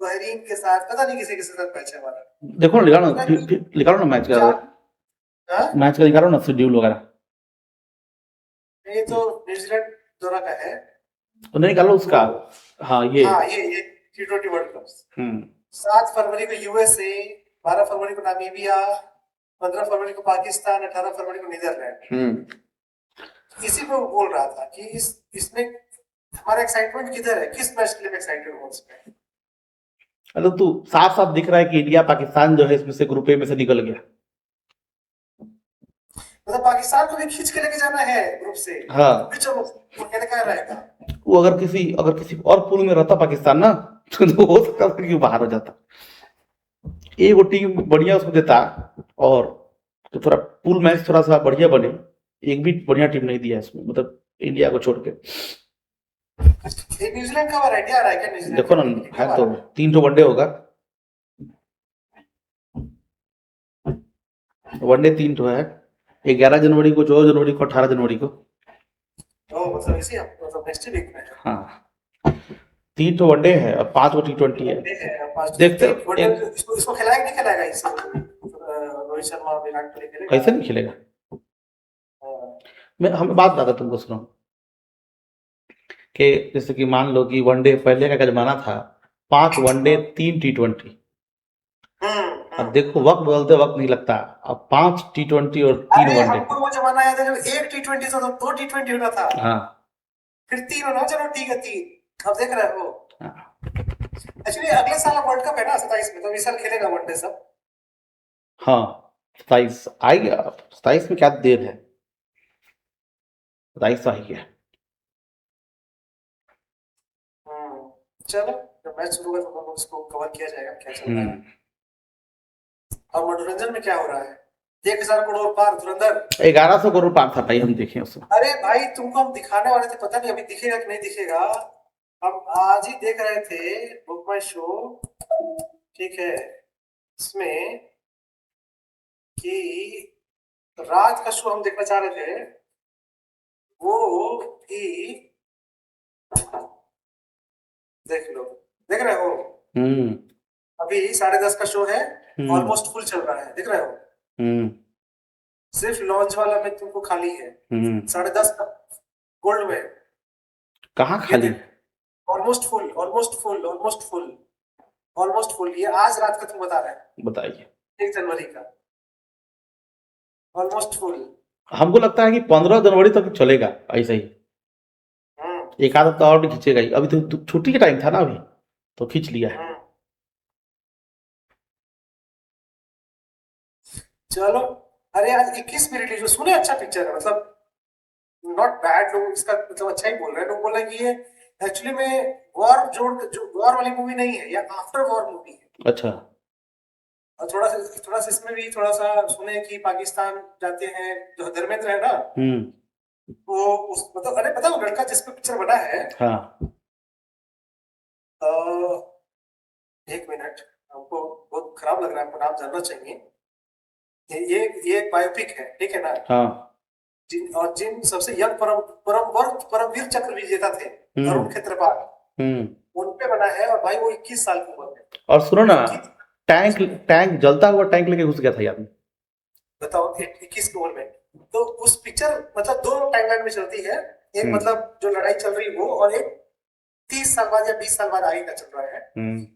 बहरीन के साथ, पता नहीं किसी के साथ मैच है हमारा। देखो ना, निकालो बोला ना, कि निकालो ना मैच का, चार, हाँ? मैच का निकालो ना शेड्यूल वगैरह। ये तो न्यूजीलैंड दौरा का है। तो नहीं निकालो उसका। वो, हाँ ये। हाँ ये T20 वर्ल्ड कप। हम्म। 7 फरवरी को यूएसए, 12 फरवरी को नामीबिया, 15 फरवरी को पाकिस्तान, 18 फरवरी को नीदरलैंड। हम्म। इसी पे वो बोल रहा था कि इसमें हमारा एक्साइटमेंट किधर है, किस मैच के लिए एक्साइटेड हो उसमें। मतलब तू साफ साफ दिख रहा है कि इंडिया पाकिस्तान जो है इसमें से ग्रुप ए में से निकल गया। मतलब पाकिस्तान को भी खींच के लेके जाना है ग्रुप से, हाँ। तुम भी चलो, वो कहने का रहेगा। वो अगर किसी और पूल में रहता पाकिस्तान ना, तो हो सकता था कि वो बाहर हो जाता। एक वो टीम बढ़िया उसको देता, और तो थोड़ा पूल मैच थोड़ा सा बढ़िया बने। एक भी बढ़िया टीम नहीं दिया इसमें, मतलब इंडिया को छोड़ के। ये न्यूजीलैंड का वैरायटी आ रहा है क्या, न्यूजीलैंड देखो ना, खेलने के लिए है कब आ तो रहा है? 3 वनडे होगा। वनडे 3 है, 11 जनवरी को, 14 जनवरी को, 18 जनवरी को। ओ मतलब इसी मतलब नेक्स्ट वीक में है। हाँ, 3 वनडे है और 5 T20 है। वनडे है, 5 देखते एक वनडे, एक इसको खिलाएगा नहीं खिलाएगा इसे, रोहित शर्मा विराट कोहली खेलेगा? कैसे नहीं खेलेगा। हाँ। मैं हम बात बता तुमको, सुनो कि जैसे कि मान लो कि वनडे पहले का जमाना था, 5 वनडे 3 T20। अब हम्म। देखो वक्त बदलते वक्त नहीं लगता। अब 5 T20 और 3 वनडे। हमको वो जमाना याद है जब एक T20 था तो 2 T20 होना था, हाँ। फिर 3 होना, चलो ठीक है 3, अब देख रहे हो। हाँ। एक्चुअली अगले साल वर्ल्ड कप है ना 27 में, तो इस साल खेलेगा वनडे सब। हाँ, 27 आएगा। 27 में क्या देर है, 27 तो आएगी। चलो जब मैच शुरू होगा तो उसको कवर किया जाएगा क्या चल रहा है। हम्म। और मनोरंजन में क्या हो रहा है? 1,000 करोड़ पार धुरंधर। 1100 करोड़ पार था भाई, हम देखे उसमें। अरे भाई तुमको हम दिखाने वाले थे, पता नहीं अभी दिखेगा कि नहीं दिखेगा। हम आज ही देख रहे थे बुक माई शो, ठीक है, इसमें कि रात का शो हम देखना चाह रहे थे, वो भी देख लो, देख रहे हो? हम्म। अभी 10:30 का शो है, हम्म। ऑलमोस्ट फुल चल रहा है, देख रहे हो? हम्म। सिर्फ लॉन्च वाला में तुमको खाली है, हम्म। 10:30 का गोल्ड में। कहाँ ये खाली। देख, almost full, almost full, almost full, almost full, ये आज रात का तुम बता रहे हैं, बताइए। 1 जनवरी का, ऑलमोस्ट फुल। हमको लगता है कि 15 जनवरी तक चलेगा ऐसे ही। हम्म। एक आध हफ्ता और भी खींचेगा ही, अभी तो छुट्टी का टाइम था ना अभी, तो खींच लिया है। हम्म। चलो, अरे आज 21 में रिलीज हो, सुने अच्छा पिक्चर है, मतलब नॉट बैड, लोग इसका मतलब अच्छा ही बोल रहे हैं, लोग बोल रहे हैं कि ये एक्चुअली में वॉर जोड़, जो वॉर वाली मूवी नहीं है, या आफ्टर वॉर मूवी है। अच्छा। और थोड़ा सा इसमें भी थोड़ा सा सुने कि पाकिस्तान जाते हैं, जो धर्मेंद्र है ना, हम्म। वो उस मतलब, अरे पता है वो लड़का जिस पे पिक्चर बना है, हाँ। अ, एक मिनट, हमको बहुत खराब लग रहा है, आपको नाम जानना चाहिए। ये एक बायोपिक है, ठीक है ना, हाँ। जिन सबसे यंग परमवीर चक्र विजेता थे, हम्म। अरुण खेत्रपाल, हम्म। उन पे बना है, और भाई वो 21 साल की उम्र में, और सुनो ना, 21, टैंक टैंक जलता हुआ टैंक लेके घुस गया था ये आदमी। बताओ 21 की उम्र में। तो उस पिक्चर मतलब दो टाइमलाइन में चलती है, एक हम्म। मतलब जो लड़ाई चल रही है वो, और एक 30 साल बाद या 20 साल बाद आगे का चल रहा है। हम्म।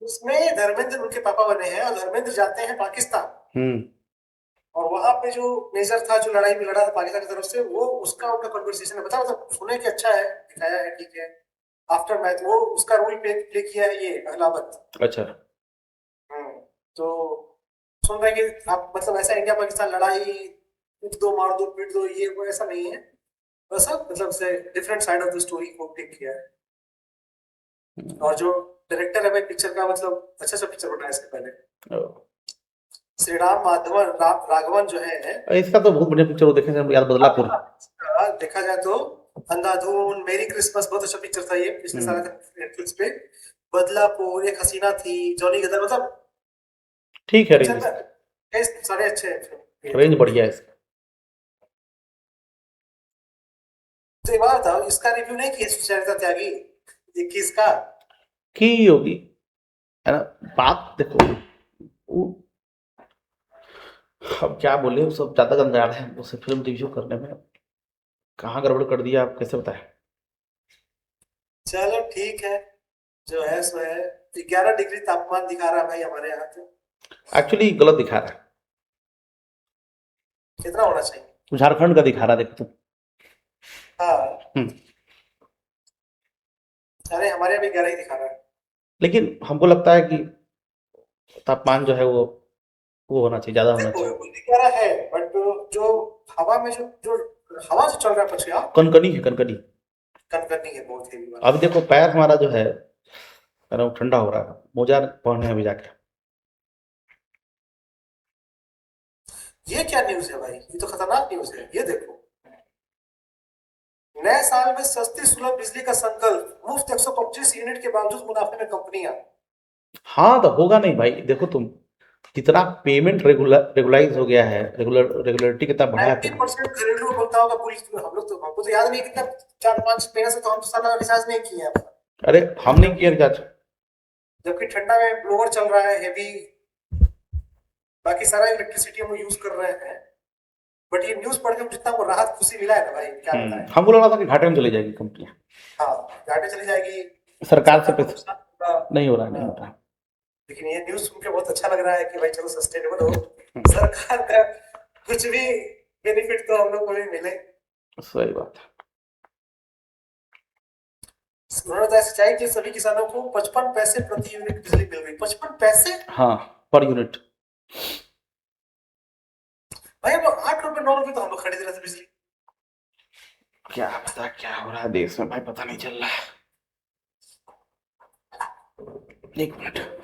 उसमें धर्मेंद्र उनके पापा बने हैं, और धर्मेंद्र जाते हैं पाकिस्तान, हम्म। और वहां पे जो मेजर था, जो लड़ाई में लड़ा था पाकिस्तान की तरफ से, वो उसका उनका कन्वर्सेशन है, बताओ, मतलब सुने कि अच्छा है, दिखाया है, ठीक है। आफ्टर मैच वो उसका रोल प्ले किया है ये अहलावत। अच्छा। हम्म। तो सुन रहे हैं कि आप मतलब ऐसा इंडिया पाकिस्तान लड़ाई कूद दो मार दो पीट दो ये वो ऐसा नहीं है, बस मतलब से different side of the story को टेक किया है। और जो डायरेक्टर है भाई पिक्चर का मतलब अच्छा सा पिक्चर बनाया इसके पहले, श्री राम माधवन राघवन जो है। इसका तो बहुत बढ़िया पिक्चर वो देखे थे यार, बदलापुर। देखा जाए तो अंधाधुन, मेरी क्रिसमस बहुत अच्छा पिक्चर था ये, पिछले साल नेटफ्लिक्स पे। बदलापुर, एक हसीना थी, जॉनी गदर, मतलब ठीक है, पिक्चर रेंज में कई सारे अच्छे हैं। रेंज बढ़िया है इसका। तो एक बात बताओ, इसका रिव्यू नहीं किया सुचरिता त्यागी 21 का? की होगी है ना, बात देखो वो- अब क्या बोले, वो सब ज्यादा गंदा है उसे फिल्म रिव्यू करने में। कहाँ गड़बड़ कर दिया आप कैसे बताएं। चलो ठीक है, जो है सो है। 11 डिग्री तापमान दिखा रहा है भाई हमारे यहाँ तो। एक्चुअली गलत दिखा रहा कितना होना चाहिए? है, झारखंड का दिखा रहा है, देखो तुम। हाँ, हम्म। अरे हमारे यहाँ भी 11 ही दिखा रहा है। लेकिन हमको लगता है कि तापमान जो है वो होना चाहिए, ज्यादा होना देखो चाहिए। वो 11 है, बट जो हवा में जो हवा जो चल रहा है पछिया, कनकनी है, कनकनी। कनकनी है बहुत हेवी वाला। अभी देखो पैर हमारा जो है वो ठंडा हो रहा है, मोजा पहने हैं अभी जाके। ये क्या न्यूज है भाई, ये तो खतरनाक न्यूज है। ये देखो, नए साल में सस्ती सुलभ बिजली का संकल्प, मुफ्त 125 यूनिट के बावजूद मुनाफे में कंपनियां। हाँ तो होगा नहीं भाई, देखो तुम कितना पेमेंट रेगुलाइज हो गया है, रेगुलरिटी कितना बढ़ा है 90% घरेलू उपभोक्ताओं का पुलिस, हम लोग तो हमको तो याद नहीं कितना 4-5 महीने से तो हम तो साला रिचार्ज नहीं किए हैं अपना। अरे हमने किया रिचार्ज। जबकि ठंडा में ब्लोअर चल रहा है हेवी, बाकी सारा इलेक्ट्रिसिटी हम यूज कर रहे हैं। बट ये न्यूज पढ़ के जितना को राहत खुशी मिला है ना भाई, क्या बताएं। हमको लगा था कि घाटे में चली जाएगी कंपनियां, हाँ, घाटे चली जाएगी, सरकार से को पैसे नुकसान होगा। नहीं हो रहा है, नहीं हो रहा है। लेकिन ये न्यूज सुन के बहुत अच्छा लग रहा है कि भाई चलो सस्टेनेबल हो, सरकार का कुछ भी बेनिफिट तो हम लोग को भी मिले। सही बात है। उन्होंने बताया सिंचाई के सभी किसानों को 55 पैसे प्रति यूनिट बिजली मिल गई। 55 पैसे हाँ, पर यूनिट। भाई, हम लोग 8 रुपए 9 रुपए तो हम लोग खरीद रहे थे बिजली। क्या पता क्या हो रहा है देश में भाई, पता नहीं चल रहा है। एक मिनट।